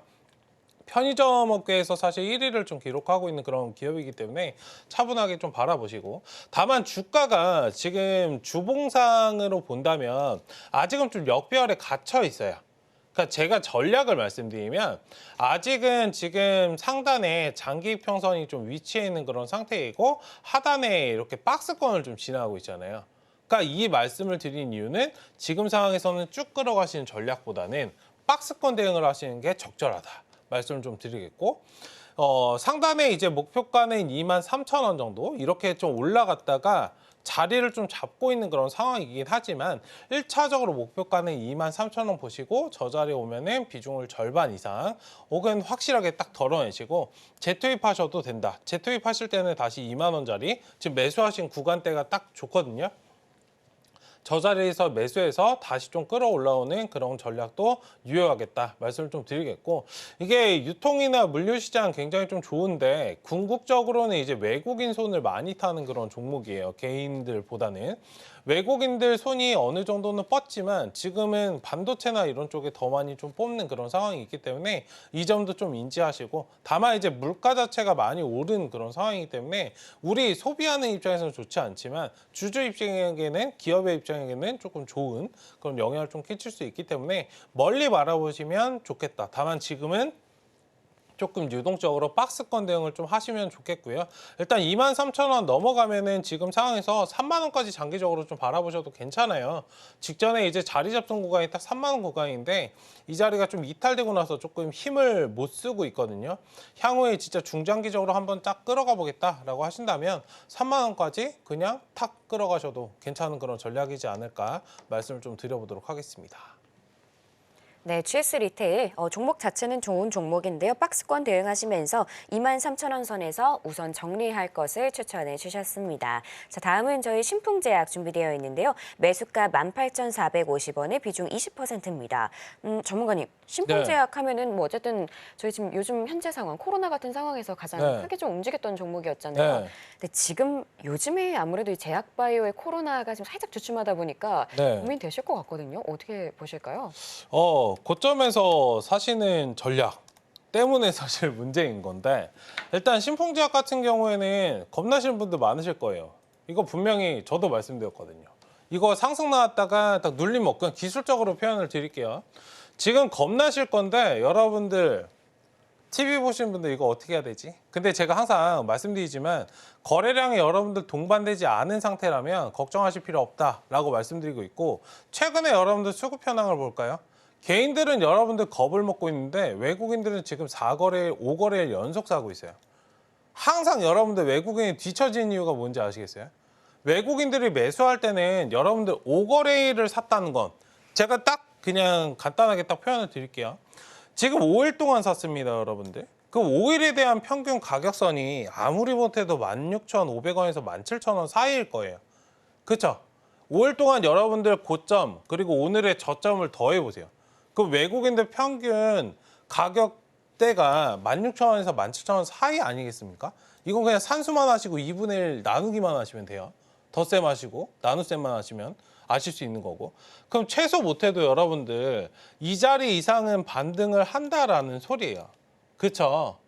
편의점 업계에서 사실 1위를 좀 기록하고 있는 그런 기업이기 때문에 차분하게 좀 바라보시고, 다만 주가가 지금 주봉상으로 본다면 아직은 좀 역배열에 갇혀 있어요. 그러니까 제가 전략을 말씀드리면 아직은 지금 상단에 장기 이평선이 좀 위치해 있는 그런 상태이고 하단에 이렇게 박스권을 좀 지나가고 있잖아요. 그러니까 이 말씀을 드린 이유는 지금 상황에서는 쭉 끌어가시는 전략보다는 박스권 대응을 하시는 게 적절하다 말씀을 좀 드리겠고, 상단에 이제 목표가는 23,000원 정도 이렇게 좀 올라갔다가 자리를 좀 잡고 있는 그런 상황이긴 하지만 1차적으로 목표가는 23,000원 보시고 저 자리에 오면은 비중을 절반 이상 혹은 확실하게 딱 덜어내시고 재투입하셔도 된다. 재투입하실 때는 다시 2만 원짜리 지금 매수하신 구간대가 딱 좋거든요. 저 자리에서 매수해서 다시 좀 끌어올라오는 그런 전략도 유효하겠다 말씀을 좀 드리겠고, 이게 유통이나 물류시장 굉장히 좀 좋은데 궁극적으로는 이제 외국인 손을 많이 타는 그런 종목이에요. 개인들보다는. 외국인들 손이 어느 정도는 뻗지만 지금은 반도체나 이런 쪽에 더 많이 좀 뽑는 그런 상황이 있기 때문에 이 점도 좀 인지하시고, 다만 이제 물가 자체가 많이 오른 그런 상황이기 때문에 우리 소비하는 입장에서는 좋지 않지만 주주 입장에게는, 기업의 입장에게는 조금 좋은 그런 영향을 좀 끼칠 수 있기 때문에 멀리 바라보시면 좋겠다. 다만 지금은 조금 유동적으로 박스권 대응을 좀 하시면 좋겠고요. 일단 23,000원 넘어가면은 지금 상황에서 3만 원까지 장기적으로 좀 바라보셔도 괜찮아요. 직전에 이제 자리 잡던 구간이 딱 3만 원 구간인데 이 자리가 좀 이탈되고 나서 조금 힘을 못 쓰고 있거든요. 향후에 진짜 중장기적으로 한번 딱 끌어가 보겠다라고 하신다면 3만 원까지 그냥 탁 끌어가셔도 괜찮은 그런 전략이지 않을까 말씀을 좀 드려보도록 하겠습니다. 네, GS 리테일 종목 자체는 좋은 종목인데요. 박스권 대응하시면서 23,000원 선에서 우선 정리할 것을 추천해 주셨습니다. 자, 다음은 저희 신풍제약 준비되어 있는데요. 매수가 18,450원에 비중 20%입니다. 전문가님, 신풍제약 하면은 뭐 어쨌든 저희 지금 요즘 현재 상황, 코로나 같은 상황에서 가장 크게 좀 움직였던 종목이었잖아요. 네. 근데 지금 요즘에 아무래도 이 제약바이오의 코로나가 좀 살짝 주춤하다 보니까 네. 고민되실 것 같거든요. 어떻게 보실까요? 고점에서 사시는 전략 때문에 사실 문제인 건데, 일단 신풍제약 같은 경우에는 겁나시는 분들 많으실 거예요. 이거 분명히 저도 말씀드렸거든요. 이거 상승 나왔다가 딱 눌림 없고, 기술적으로 표현을 드릴게요. 지금 겁나실 건데 여러분들 TV 보시는 분들 이거 어떻게 해야 되지? 근데 제가 항상 말씀드리지만 거래량이 여러분들 동반되지 않은 상태라면 걱정하실 필요 없다라고 말씀드리고 있고, 최근에 여러분들 수급 현황을 볼까요? 개인들은 여러분들 겁을 먹고 있는데 외국인들은 지금 4거래, 5거래일 연속 사고 있어요. 항상 여러분들 외국인이 뒤처진 이유가 뭔지 아시겠어요? 외국인들이 매수할 때는 여러분들 5거래일을 샀다는 건, 제가 딱 그냥 간단하게 딱 표현을 드릴게요. 지금 5일 동안 샀습니다, 여러분들. 그 5일에 대한 평균 가격선이 아무리 못해도 16,500원에서 17,000원 사이일 거예요. 그렇죠? 5일 동안 여러분들 고점 그리고 오늘의 저점을 더해보세요. 그 외국인들 평균 가격대가 16,000원에서 17,000원 사이 아니겠습니까? 이건 그냥 산수만 하시고 2분의 1 나누기만 하시면 돼요. 덧셈 하시고 나눗셈만 하시면 아실 수 있는 거고. 그럼 최소 못해도 여러분들 이 자리 이상은 반등을 한다라는 소리예요. 그렇죠?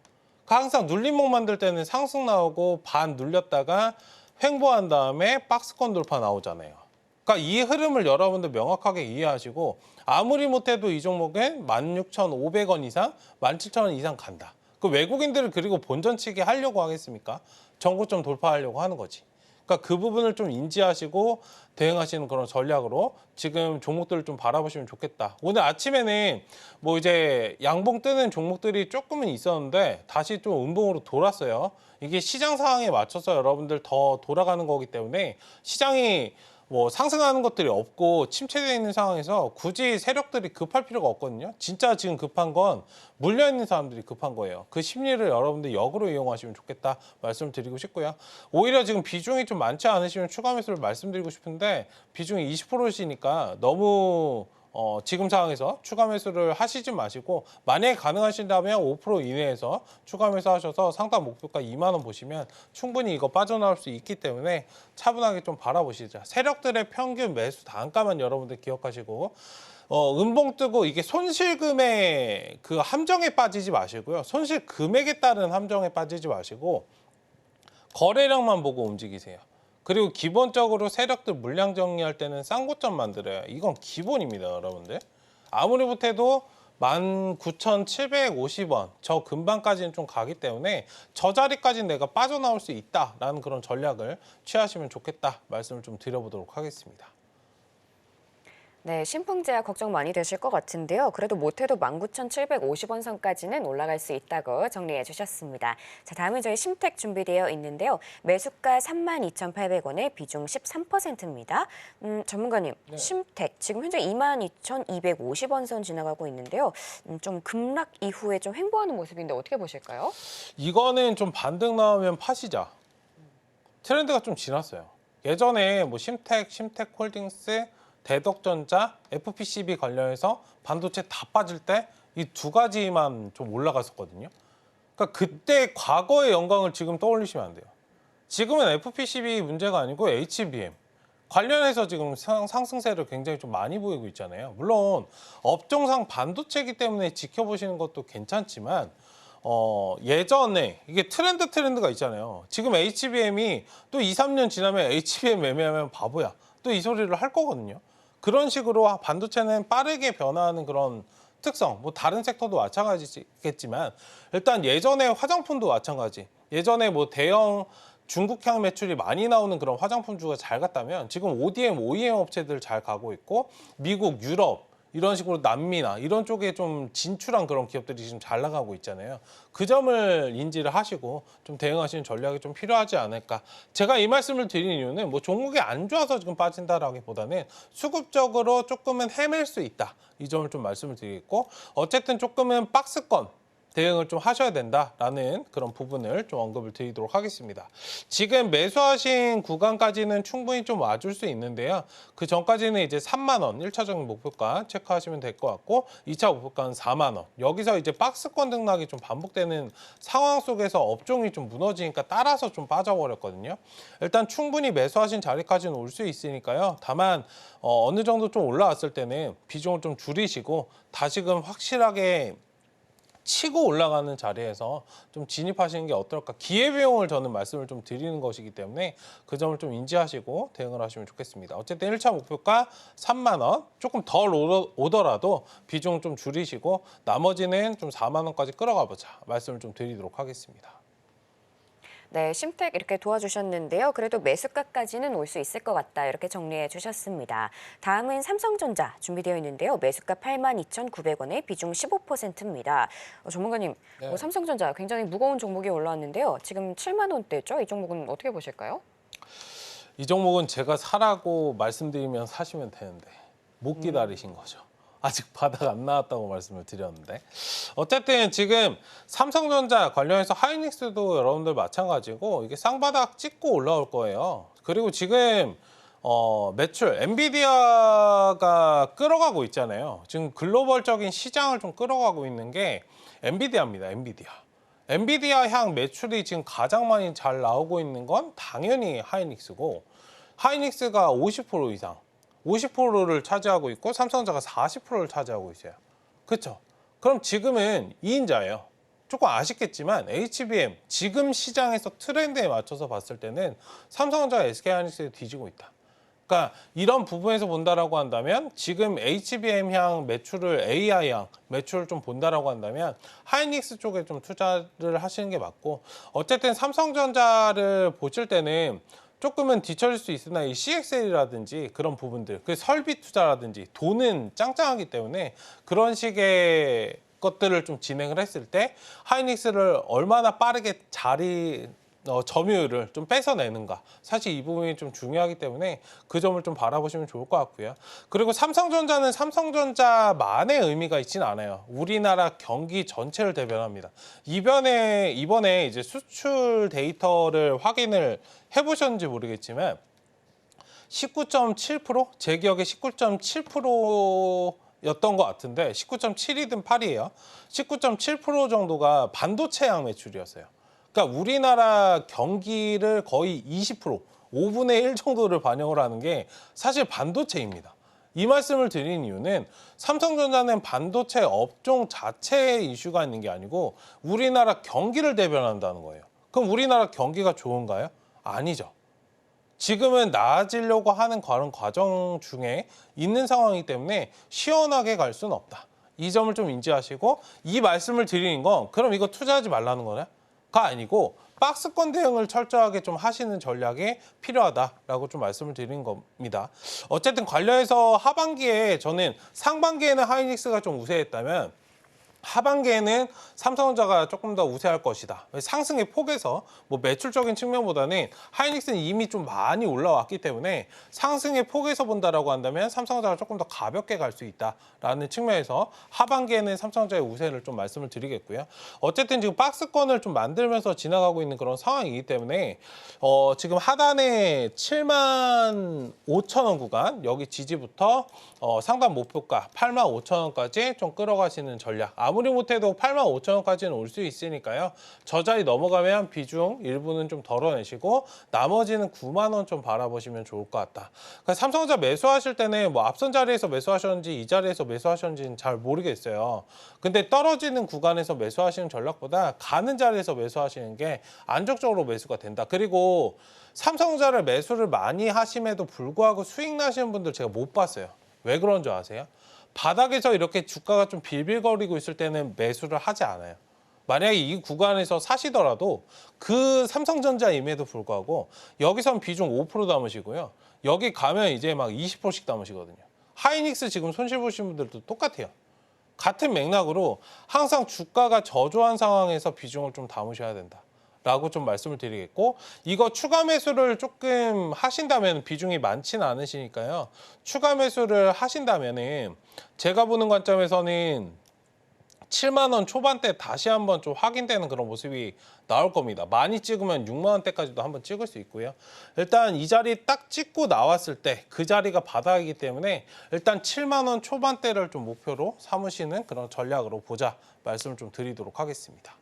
항상 눌림목 만들 때는 상승 나오고 반 눌렸다가 횡보한 다음에 박스권 돌파 나오잖아요. 그러니까 이 흐름을 여러분들 명확하게 이해하시고, 아무리 못해도 이 종목은 16,500원 이상, 17,000원 이상 간다. 그 그 외국인들을 그리고 본전치기 하려고 하겠습니까? 전고점 돌파하려고 하는 거지. 그러니까 그 부분을 좀 인지하시고 대응하시는 그런 전략으로 지금 종목들을 좀 바라보시면 좋겠다. 오늘 아침에는 뭐 이제 양봉 뜨는 종목들이 조금은 있었는데 다시 좀 음봉으로 돌았어요. 이게 시장 상황에 맞춰서 여러분들 더 돌아가는 거기 때문에 시장이 뭐 상승하는 것들이 없고 침체되어 있는 상황에서 굳이 세력들이 급할 필요가 없거든요. 진짜 지금 급한 건 물려 있는 사람들이 급한 거예요. 그 심리를 여러분들 역으로 이용하시면 좋겠다 말씀드리고 싶고요. 오히려 지금 비중이 좀 많지 않으시면 추가 매수를 말씀드리고 싶은데 비중이 20%시니까 너무 지금 상황에서 추가 매수를 하시지 마시고 만약에 가능하신다면 5% 이내에서 추가 매수하셔서 상단 목표가 2만 원 보시면 충분히 이거 빠져나올 수 있기 때문에 차분하게 좀 바라보시죠. 세력들의 평균 매수 단가만 여러분들 기억하시고 음봉 뜨고 이게 손실금의 그 함정에 빠지지 마시고요. 손실 금액에 따른 함정에 빠지지 마시고 거래량만 보고 움직이세요. 그리고 기본적으로 세력들 물량 정리할 때는 쌍고점 만들어요. 이건 기본입니다, 여러분들. 아무리 못해도 19,750원 저 근방까지는 좀 가기 때문에 저 자리까지는 내가 빠져나올 수 있다라는 그런 전략을 취하시면 좋겠다 말씀을 좀 드려보도록 하겠습니다. 네, 신풍제약 걱정 많이 되실 것 같은데요. 그래도 못해도 19,750원 선까지는 올라갈 수 있다고 정리해 주셨습니다. 자, 다음은 저희 심택 준비되어 있는데요. 매수가 32,800원에 비중 13%입니다. 전문가님, 네. 심택 지금 현재 22,250원 선 지나가고 있는데요. 좀 급락 이후에 좀 횡보하는 모습인데 어떻게 보실까요? 이거는 좀 반등 나오면 파시자. 트렌드가 좀 지났어요. 예전에 뭐 심택홀딩스, 대덕전자, FPCB 관련해서 반도체 다 빠질 때 이 두 가지만 좀 올라갔었거든요. 그러니까 그때 과거의 영광을 지금 떠올리시면 안 돼요. 지금은 FPCB 문제가 아니고 HBM 관련해서 지금 상승세를 굉장히 좀 많이 보이고 있잖아요. 물론 업종상 반도체이기 때문에 지켜보시는 것도 괜찮지만 예전에 이게 트렌드가 있잖아요. 지금 HBM이 또 2, 3년 지나면 HBM 매매하면 바보야. 또 이 소리를 할 거거든요. 그런 식으로 반도체는 빠르게 변화하는 그런 특성, 뭐 다른 섹터도 마찬가지겠지만 일단 예전에 화장품도 마찬가지. 예전에 뭐 대형 중국향 매출이 많이 나오는 그런 화장품주가 잘 갔다면 지금 ODM, OEM 업체들 잘 가고 있고 미국, 유럽 이런 식으로 남미나 이런 쪽에 좀 진출한 그런 기업들이 지금 잘 나가고 있잖아요. 그 점을 인지를 하시고 좀 대응하시는 전략이 좀 필요하지 않을까. 제가 이 말씀을 드리는 이유는 뭐 종목이 안 좋아서 지금 빠진다라기보다는 수급적으로 조금은 헤맬 수 있다. 이 점을 좀 말씀을 드리겠고 어쨌든 조금은 박스권 대응을 좀 하셔야 된다라는 그런 부분을 좀 언급을 드리도록 하겠습니다. 지금 매수하신 구간까지는 충분히 좀 와줄 수 있는데요. 그 전까지는 이제 3만 원 1차적인 목표가 체크하시면 될 것 같고 2차 목표가는 4만 원. 여기서 이제 박스권 등락이 좀 반복되는 상황 속에서 업종이 좀 무너지니까 따라서 좀 빠져버렸거든요. 일단 충분히 매수하신 자리까지는 올 수 있으니까요. 다만 어느 정도 좀 올라왔을 때는 비중을 좀 줄이시고 다시금 확실하게 치고 올라가는 자리에서 좀 진입하시는 게 어떨까. 기회비용을 저는 말씀을 좀 드리는 것이기 때문에 그 점을 좀 인지하시고 대응을 하시면 좋겠습니다. 어쨌든 1차 목표가 3만 원, 조금 덜 오더라도 비중 좀 줄이시고 나머지는 좀 4만 원까지 끌어가 보자 말씀을 좀 드리도록 하겠습니다. 네, 심택 이렇게 도와주셨는데요. 그래도 매수가까지는 올 수 있을 것 같다 이렇게 정리해 주셨습니다. 다음은 삼성전자 준비되어 있는데요. 매수가 82,900원에 비중 15%입니다. 전문가님, 네. 삼성전자 굉장히 무거운 종목이 올라왔는데요. 지금 7만 원대죠? 이 종목은 어떻게 보실까요? 이 종목은 제가 사라고 말씀드리면 사시면 되는데 못 기다리신 거죠. 아직 바닥 안 나왔다고 말씀을 드렸는데 어쨌든 지금 삼성전자 관련해서 하이닉스도 여러분들 마찬가지고 이게 쌍바닥 찍고 올라올 거예요. 그리고 지금 매출 엔비디아가 끌어가고 있잖아요. 지금 글로벌적인 시장을 좀 끌어가고 있는 게 엔비디아입니다. 엔비디아 향 매출이 지금 가장 많이 잘 나오고 있는 건 당연히 하이닉스고 하이닉스가 50% 이상 50%를 차지하고 있고 삼성전자가 40%를 차지하고 있어요. 그렇죠? 그럼 지금은 2인자예요. 조금 아쉽겠지만 HBM 지금 시장에서 트렌드에 맞춰서 봤을 때는 삼성전자가 SK하이닉스에 뒤지고 있다. 그러니까 이런 부분에서 본다라고 한다면 지금 HBM향 매출을 AI향 매출을 좀 본다라고 한다면 하이닉스 쪽에 좀 투자를 하시는 게 맞고 어쨌든 삼성전자를 보실 때는 조금은 뒤처질 수 있으나 이 CXL이라든지 그런 부분들, 그 설비 투자라든지 돈은 짱짱하기 때문에 그런 식의 것들을 좀 진행을 했을 때 하이닉스를 얼마나 빠르게 점유율을 좀 뺏어내는가, 사실 이 부분이 좀 중요하기 때문에 그 점을 좀 바라보시면 좋을 것 같고요. 그리고 삼성전자는 삼성전자만의 의미가 있지는 않아요. 우리나라 경기 전체를 대변합니다. 이번에 이제 수출 데이터를 확인을 해보셨는지 모르겠지만 19.7%? 제 기억에 19.7%였던 것 같은데 19.7이든 8이에요. 19.7% 정도가 반도체향 매출이었어요. 그러니까 우리나라 경기를 거의 20%, 5분의 1 정도를 반영을 하는 게 사실 반도체입니다. 이 말씀을 드린 이유는 삼성전자는 반도체 업종 자체의 이슈가 있는 게 아니고 우리나라 경기를 대변한다는 거예요. 그럼 우리나라 경기가 좋은가요? 아니죠. 지금은 나아지려고 하는 그런 과정 중에 있는 상황이기 때문에 시원하게 갈 수는 없다. 이 점을 좀 인지하시고, 이 말씀을 드리는 건 그럼 이거 투자하지 말라는 거네? 가 아니고 박스권 대응을 철저하게 좀 하시는 전략이 필요하다라고 좀 말씀을 드리는 겁니다. 어쨌든 관련해서 하반기에 저는 상반기에는 하이닉스가 좀 우세했다면 하반기에는 삼성전자가 조금 더 우세할 것이다. 상승의 폭에서 뭐 매출적인 측면보다는 하이닉스는 이미 좀 많이 올라왔기 때문에 상승의 폭에서 본다라고 한다면 삼성전자가 조금 더 가볍게 갈 수 있다라는 측면에서 하반기에는 삼성전자의 우세를 좀 말씀을 드리겠고요. 어쨌든 지금 박스권을 좀 만들면서 지나가고 있는 그런 상황이기 때문에 지금 하단에 75,000원 구간, 여기 지지부터 상단 목표가 85,000원까지 좀 끌어가시는 전략. 아무리 못해도 85,000원까지는 올 수 있으니까요. 저 자리 넘어가면 비중 일부는 좀 덜어내시고 나머지는 9만 원 좀 바라보시면 좋을 것 같다. 그러니까 삼성전자 매수하실 때는 뭐 앞선 자리에서 매수하셨는지 이 자리에서 매수하셨는지는 잘 모르겠어요. 근데 떨어지는 구간에서 매수하시는 전략보다 가는 자리에서 매수하시는 게 안정적으로 매수가 된다. 그리고 삼성전자를 매수를 많이 하심에도 불구하고 수익 나시는 분들 제가 못 봤어요. 왜 그런 줄 아세요? 바닥에서 이렇게 주가가 좀 빌빌거리고 있을 때는 매수를 하지 않아요. 만약에 이 구간에서 사시더라도 그 삼성전자임에도 불구하고 여기선 비중 5% 담으시고요. 여기 가면 이제 막 20%씩 담으시거든요. 하이닉스 지금 손실 보신 분들도 똑같아요. 같은 맥락으로 항상 주가가 저조한 상황에서 비중을 좀 담으셔야 된다. 라고 좀 말씀을 드리겠고, 이거 추가 매수를 조금 하신다면 비중이 많지는 않으시니까요. 추가 매수를 하신다면은 제가 보는 관점에서는 7만 원 초반대 다시 한번 좀 확인되는 그런 모습이 나올 겁니다. 많이 찍으면 6만 원대까지도 한번 찍을 수 있고요. 일단 이 자리 딱 찍고 나왔을 때 그 자리가 바닥이기 때문에 일단 7만 원 초반대를 좀 목표로 삼으시는 그런 전략으로 보자 말씀을 좀 드리도록 하겠습니다.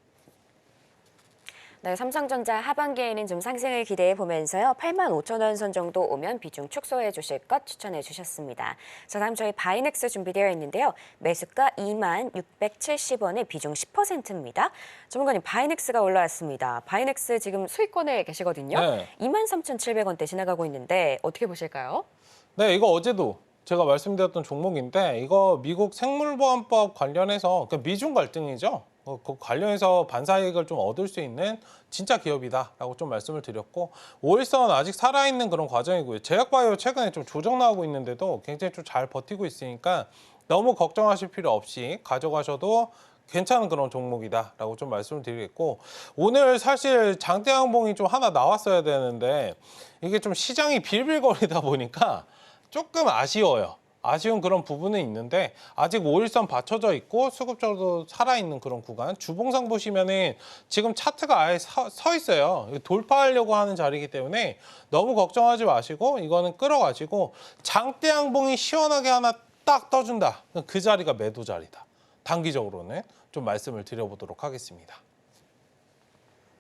네, 삼성전자 하반기에는 좀 상승을 기대해 보면서요. 85,000원 선 정도 오면 비중 축소해 주실 것 추천해 주셨습니다. 자, 다음 저희 바이넥스 준비되어 있는데요. 매수가 2670원에 비중 10%입니다. 전문가님, 바이넥스가 올라왔습니다. 바이넥스 지금 수익권에 계시거든요. 네. 23,700원대 지나가고 있는데 어떻게 보실까요? 네, 이거 어제도 제가 말씀드렸던 종목인데 이거 미국 생물보안법 관련해서 미중 갈등이죠. 그 관련해서 반사이익을 좀 얻을 수 있는 진짜 기업이다라고 좀 말씀을 드렸고, 5일선 아직 살아있는 그런 과정이고요. 제약바이오 최근에 좀 조정 나오고 있는데도 굉장히 좀 잘 버티고 있으니까 너무 걱정하실 필요 없이 가져가셔도 괜찮은 그런 종목이다라고 좀 말씀을 드리겠고, 오늘 사실 장대항봉이 좀 하나 나왔어야 되는데 이게 좀 시장이 빌빌거리다 보니까 조금 아쉬워요. 아쉬운 그런 부분은 있는데 아직 5일선 받쳐져 있고 수급적으로 살아있는 그런 구간, 주봉상 보시면은 지금 차트가 아예 서 있어요. 돌파하려고 하는 자리이기 때문에 너무 걱정하지 마시고 이거는 끌어가시고, 장대양봉이 시원하게 하나 딱 떠준다. 그 자리가 매도 자리다. 단기적으로는 좀 말씀을 드려보도록 하겠습니다.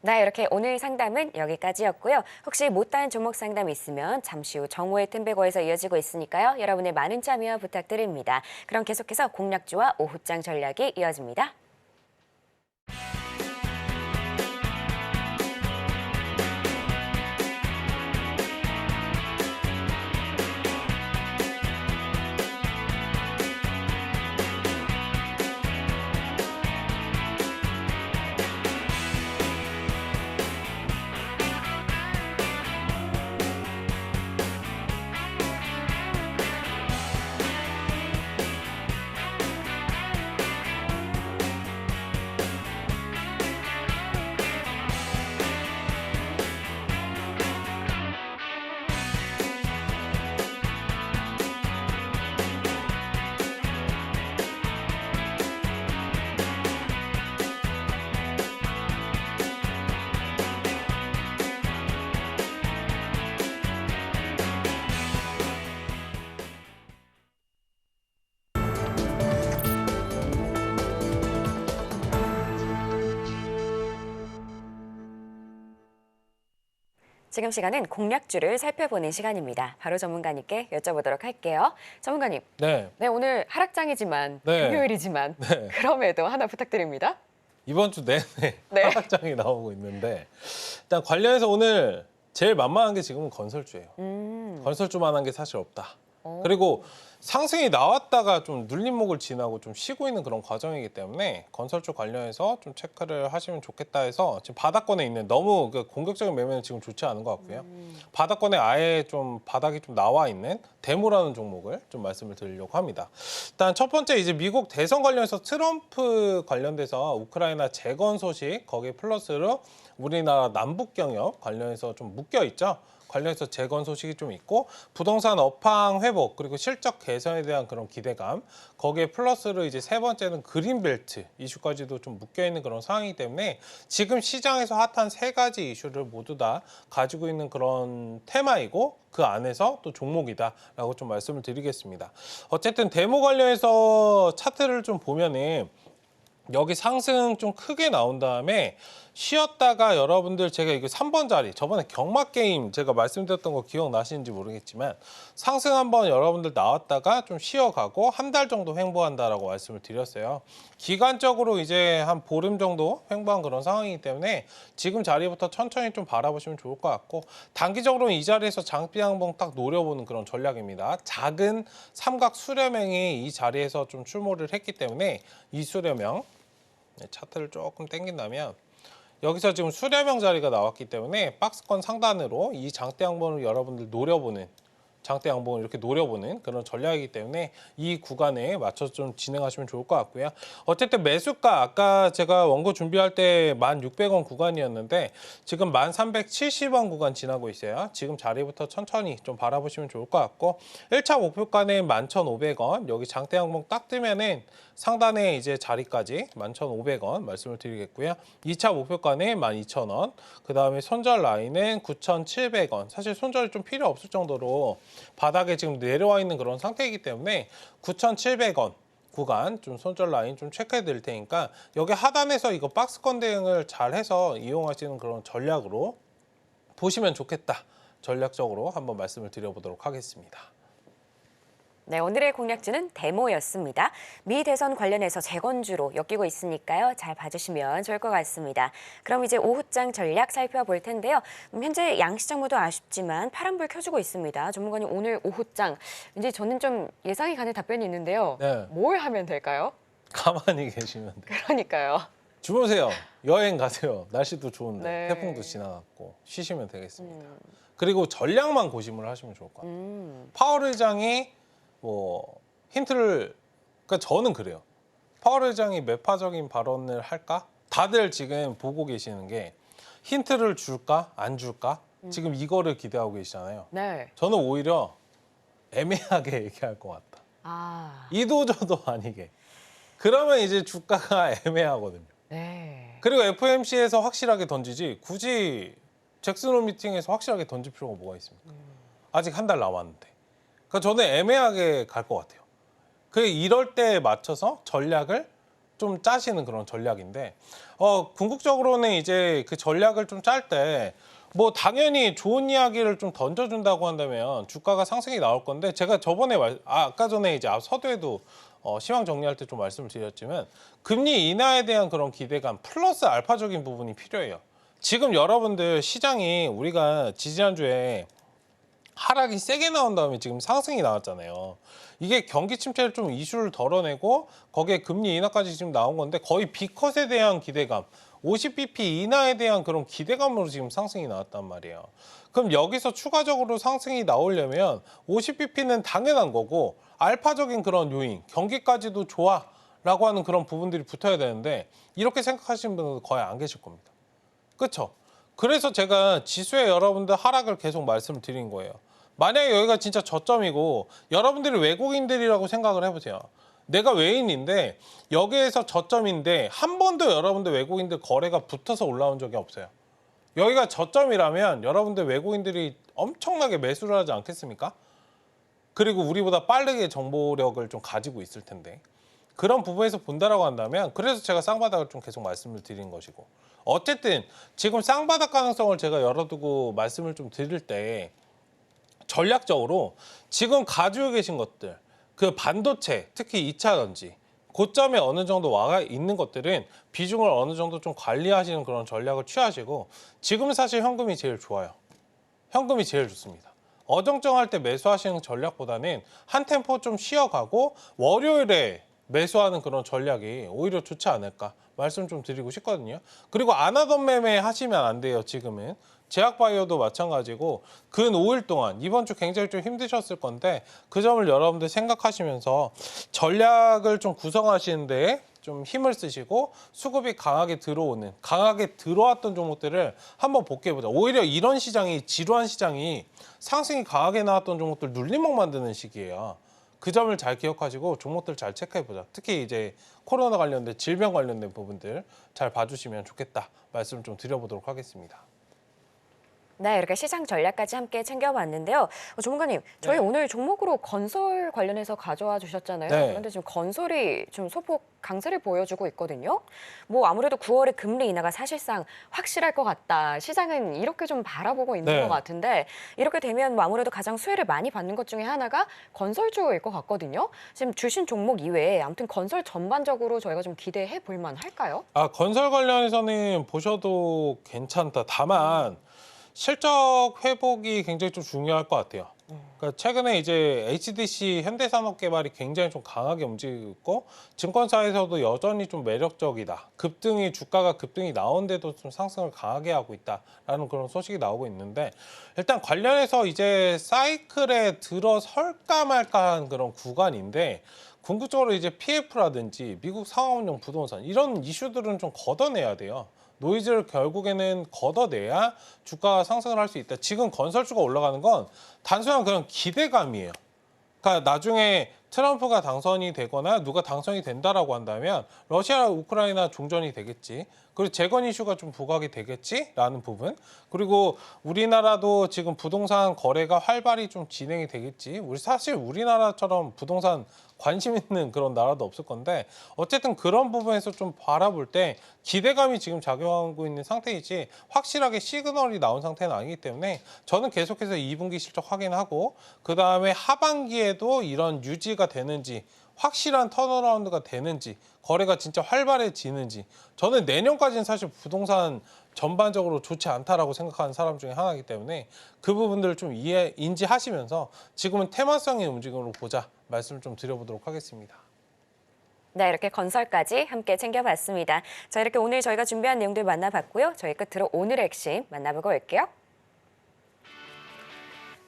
네, 이렇게 오늘 상담은 여기까지였고요. 혹시 못다한 종목 상담 있으면 잠시 후 정오의 템베거에서 이어지고 있으니까요. 여러분의 많은 참여 부탁드립니다. 그럼 계속해서 공략주와 오후장 전략이 이어집니다. 지금 시간은 공략주를 살펴보는 시간입니다. 바로 전문가님께 여쭤보도록 할게요. 전문가님, 네. 네, 오늘 하락장이지만 네. 금요일이지만 네. 그럼에도 하나 부탁드립니다. 이번 주 내내 네. 하락장이 나오고 있는데 일단 관련해서 오늘 제일 만만한 게 지금은 건설주예요. 건설주만한 게 사실 없다. 그리고 상승이 나왔다가 좀 눌림목을 지나고 좀 쉬고 있는 그런 과정이기 때문에 건설주 관련해서 좀 체크를 하시면 좋겠다 해서 지금 바닥권에 있는 너무 그 공격적인 매매는 지금 좋지 않은 것 같고요. 바닥권에 아예 좀 바닥이 좀 나와 있는 데모라는 종목을 좀 말씀을 드리려고 합니다. 일단 첫 번째 이제 미국 대선 관련해서 트럼프 관련돼서 우크라이나 재건 소식 거기에 플러스로 우리나라 남북 경협 관련해서 좀 묶여 있죠. 관련해서 재건 소식이 좀 있고 부동산 업황 회복 그리고 실적 개선에 대한 그런 기대감 거기에 플러스로 이제 세 번째는 그린벨트 이슈까지도 좀 묶여 있는 그런 상황이기 때문에 지금 시장에서 핫한 세 가지 이슈를 모두 다 가지고 있는 그런 테마이고 그 안에서 또 종목이다라고 좀 말씀을 드리겠습니다. 어쨌든 데모 관련해서 차트를 좀 보면은 여기 상승 좀 크게 나온 다음에 쉬었다가 여러분들 제가 이거 3번 자리 저번에 경마 게임 제가 말씀드렸던 거 기억나시는지 모르겠지만 상승 한번 여러분들 나왔다가 좀 쉬어가고 한 달 정도 횡보한다라고 말씀을 드렸어요. 기간적으로 이제 한 보름 정도 횡보한 그런 상황이기 때문에 지금 자리부터 천천히 좀 바라보시면 좋을 것 같고 단기적으로는 이 자리에서 장비 양봉 딱 노려보는 그런 전략입니다. 작은 삼각 수렴형이 이 자리에서 좀 출몰을 했기 때문에 이 수렴형 차트를 조금 당긴다면 여기서 지금 수렴형 자리가 나왔기 때문에 박스권 상단으로 이 장대 양봉을 여러분들 노려보는 장대 양봉을 이렇게 노려보는 그런 전략이기 때문에 이 구간에 맞춰서 좀 진행하시면 좋을 것 같고요. 어쨌든 매수가 아까 제가 원고 준비할 때 1,600원 구간이었는데 지금 1,370원 구간 지나고 있어요. 지금 자리부터 천천히 좀 바라보시면 좋을 것 같고 1차 목표가는 11,500원 여기 장대 양봉 딱 뜨면은 상단에 이제 자리까지 11,500원 말씀을 드리겠고요. 2차 목표가는 12,000원 그 다음에 손절 라인은 9,700원 사실 손절이 좀 필요 없을 정도로 바닥에 지금 내려와 있는 그런 상태이기 때문에 9,700원 구간 좀 손절 라인 좀 체크해 드릴 테니까 여기 하단에서 이거 박스권 대응을 잘 해서 이용하시는 그런 전략으로 보시면 좋겠다. 전략적으로 한번 말씀을 드려보도록 하겠습니다. 네, 오늘의 공략주는 데모였습니다. 미 대선 관련해서 재건주로 엮이고 있으니까요. 잘 봐주시면 좋을 것 같습니다. 그럼 이제 오후장 전략 살펴볼 텐데요. 현재 양시장 모두 아쉽지만 파란불 켜주고 있습니다. 전문가님 오늘 오후장 이제 저는 좀 예상이 가는 답변이 있는데요. 네. 뭘 하면 될까요? 가만히 계시면 돼요. 그러니까요. 주무세요. 여행 가세요. 날씨도 좋은데 네. 태풍도 지나갔고 쉬시면 되겠습니다. 그리고 전략만 고심을 하시면 좋을 것 같아요. 파월 의장이 뭐 힌트를 그러니까 저는 그래요. 파월 의장이 매파적인 발언을 할까? 다들 지금 보고 계시는 게 힌트를 줄까 안 줄까? 지금 이거를 기대하고 계시잖아요. 네. 저는 오히려 애매하게 얘기할 것 같다. 아, 이도저도 아니게. 그러면 이제 주가가 애매하거든요. 네. 그리고 FOMC에서 확실하게 던지지 굳이 잭슨홀 미팅에서 확실하게 던질 필요가 뭐가 있습니까? 아직 한 달 남았는데. 그러니까 저는 애매하게 갈 것 같아요. 이럴 때에 맞춰서 전략을 좀 짜시는 그런 전략인데 궁극적으로는 이제 그 전략을 좀 짤 때 뭐 당연히 좋은 이야기를 좀 던져준다고 한다면 주가가 상승이 나올 건데 제가 저번에 아까 전에 이제 서두에도 시황 정리할 때 좀 말씀을 드렸지만 금리 인하에 대한 그런 기대감 플러스 알파적인 부분이 필요해요. 지금 여러분들 시장이 우리가 지지난주에 하락이 세게 나온 다음에 지금 상승이 나왔잖아요. 이게 경기 침체를 좀 이슈를 덜어내고 거기에 금리 인하까지 지금 나온 건데 거의 B컷에 대한 기대감 50bp 인하에 대한 그런 기대감으로 지금 상승이 나왔단 말이에요. 그럼 여기서 추가적으로 상승이 나오려면 50bp는 당연한 거고 알파적인 그런 요인, 경기까지도 좋아 라고 하는 그런 부분들이 붙어야 되는데 이렇게 생각하시는 분은 거의 안 계실 겁니다. 그렇죠? 그래서 제가 지수에 여러분들 하락을 계속 말씀을 드린 거예요. 만약에 여기가 진짜 저점이고 여러분들이 외국인들이라고 생각을 해보세요. 내가 외인인데 여기에서 저점인데 한 번도 여러분들 외국인들 거래가 붙어서 올라온 적이 없어요. 여기가 저점이라면 여러분들 외국인들이 엄청나게 매수를 하지 않겠습니까? 그리고 우리보다 빠르게 정보력을 좀 가지고 있을 텐데 그런 부분에서 본다라고 한다면 그래서 제가 쌍바닥을 좀 계속 말씀을 드린 것이고 어쨌든 지금 쌍바닥 가능성을 제가 열어두고 말씀을 좀 드릴 때 전략적으로 지금 가지고 계신 것들 그 반도체 특히 2차 전지 고점에 어느 정도 와 있는 것들은 비중을 어느 정도 좀 관리하시는 그런 전략을 취하시고 지금 사실 현금이 제일 좋아요. 현금이 제일 좋습니다. 어정쩡할 때 매수하시는 전략보다는 한 템포 좀 쉬어가고 월요일에 매수하는 그런 전략이 오히려 좋지 않을까 말씀 좀 드리고 싶거든요. 그리고 안 하던 매매 하시면 안 돼요. 지금은 제약바이오도 마찬가지고 근 5일 동안 이번 주 굉장히 좀 힘드셨을 건데 그 점을 여러분들 생각하시면서 전략을 좀 구성하시는데 좀 힘을 쓰시고 수급이 강하게 들어왔던 종목들을 한번 복귀해보자. 오히려 이런 시장이 지루한 시장이 상승이 강하게 나왔던 종목들 눌림목 만드는 시기예요. 그 점을 잘 기억하시고 종목들 잘 체크해보자. 특히 이제 코로나 관련된 질병 관련된 부분들 잘 봐주시면 좋겠다 말씀 좀 드려보도록 하겠습니다. 네, 이렇게 시장 전략까지 함께 챙겨봤는데요. 전문가님, 저희 오늘 종목으로 건설 관련해서 가져와 주셨잖아요. 네. 그런데 지금 건설이 좀 소폭 강세를 보여주고 있거든요. 뭐 아무래도 9월에 금리 인하가 사실상 확실할 것 같다. 시장은 이렇게 좀 바라보고 있는 네. 것 같은데 이렇게 되면 뭐 아무래도 가장 수혜를 많이 받는 것 중에 하나가 건설주일 것 같거든요. 지금 주신 종목 이외에 아무튼 건설 전반적으로 저희가 좀 기대해 볼 만할까요? 건설 관련해서는 보셔도 괜찮다. 다만 실적 회복이 굉장히 좀 중요할 것 같아요. 그러니까 최근에 이제 HDC 현대산업개발이 굉장히 좀 강하게 움직이고 있고 증권사에서도 여전히 좀 매력적이다. 주가가 급등이 나오는데도 좀 상승을 강하게 하고 있다라는 그런 소식이 나오고 있는데 일단 관련해서 이제 사이클에 들어설까 말까한 그런 구간인데 궁극적으로 이제 PF라든지 미국 상업용 부동산 이런 이슈들은 좀 걷어내야 돼요. 노이즈를 결국에는 걷어내야 주가가 상승을 할 수 있다. 지금 건설주가 올라가는 건 단순한 그런 기대감이에요. 그러니까 나중에 트럼프가 당선이 되거나 누가 당선이 된다라고 한다면 러시아, 우크라이나 종전이 되겠지. 그리고 재건 이슈가 좀 부각이 되겠지라는 부분. 그리고 우리나라도 지금 부동산 거래가 활발히 좀 진행이 되겠지. 사실 우리나라처럼 부동산 관심 있는 그런 나라도 없을 건데 어쨌든 그런 부분에서 좀 바라볼 때 기대감이 지금 작용하고 있는 상태이지 확실하게 시그널이 나온 상태는 아니기 때문에 저는 계속해서 2분기 실적 확인하고 그다음에 하반기에도 이런 유지가 되는지 확실한 턴어라운드가 되는지 거래가 진짜 활발해지는지 저는 내년까지는 사실 부동산 전반적으로 좋지 않다라고 생각하는 사람 중에 하나이기 때문에 그 부분들을 좀 인지하시면서 지금은 테마성의 움직임으로 보자 말씀을 좀 드려보도록 하겠습니다. 네, 이렇게 건설까지 함께 챙겨봤습니다. 자, 이렇게 오늘 저희가 준비한 내용들 만나봤고요. 저희 끝으로 오늘의 핵심 만나보고 올게요.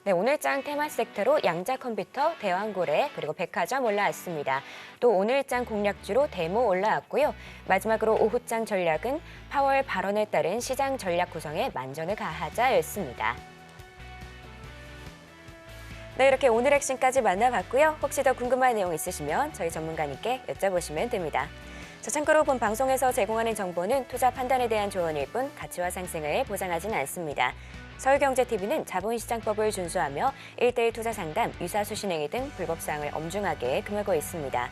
네, 오늘장 테마 섹터로 양자컴퓨터, 대왕고래, 그리고 백화점 올라왔습니다. 또 오늘장 공략주로 데모 올라왔고요. 마지막으로 오후장 전략은 파월 발언에 따른 시장 전략 구성에 만전을 가하자였습니다. 네, 이렇게 오늘 핵심까지 만나봤고요. 혹시 더 궁금한 내용 있으시면 저희 전문가님께 여쭤보시면 됩니다. 자, 참고로 본 방송에서 제공하는 정보는 투자 판단에 대한 조언일 뿐 가치와 상승을 보장하지는 않습니다. 서울경제TV는 자본시장법을 준수하며 1:1 투자 상담, 유사수신행위 등 불법사항을 엄중하게 금하고 있습니다.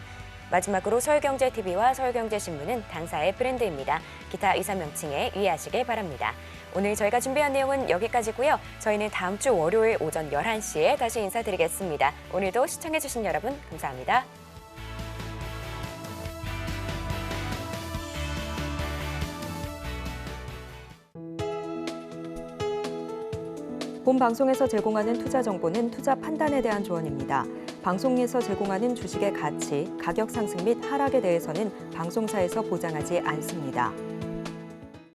마지막으로 서울경제TV와 서울경제신문은 당사의 브랜드입니다. 기타 이사 명칭에 유의하시길 바랍니다. 오늘 저희가 준비한 내용은 여기까지고요. 저희는 다음 주 월요일 오전 11시에 다시 인사드리겠습니다. 오늘도 시청해주신 여러분 감사합니다. 본 방송에서 제공하는 투자 정보는 투자 판단에 대한 조언입니다. 방송에서 제공하는 주식의 가치, 가격 상승 및 하락에 대해서는 방송사에서 보장하지 않습니다.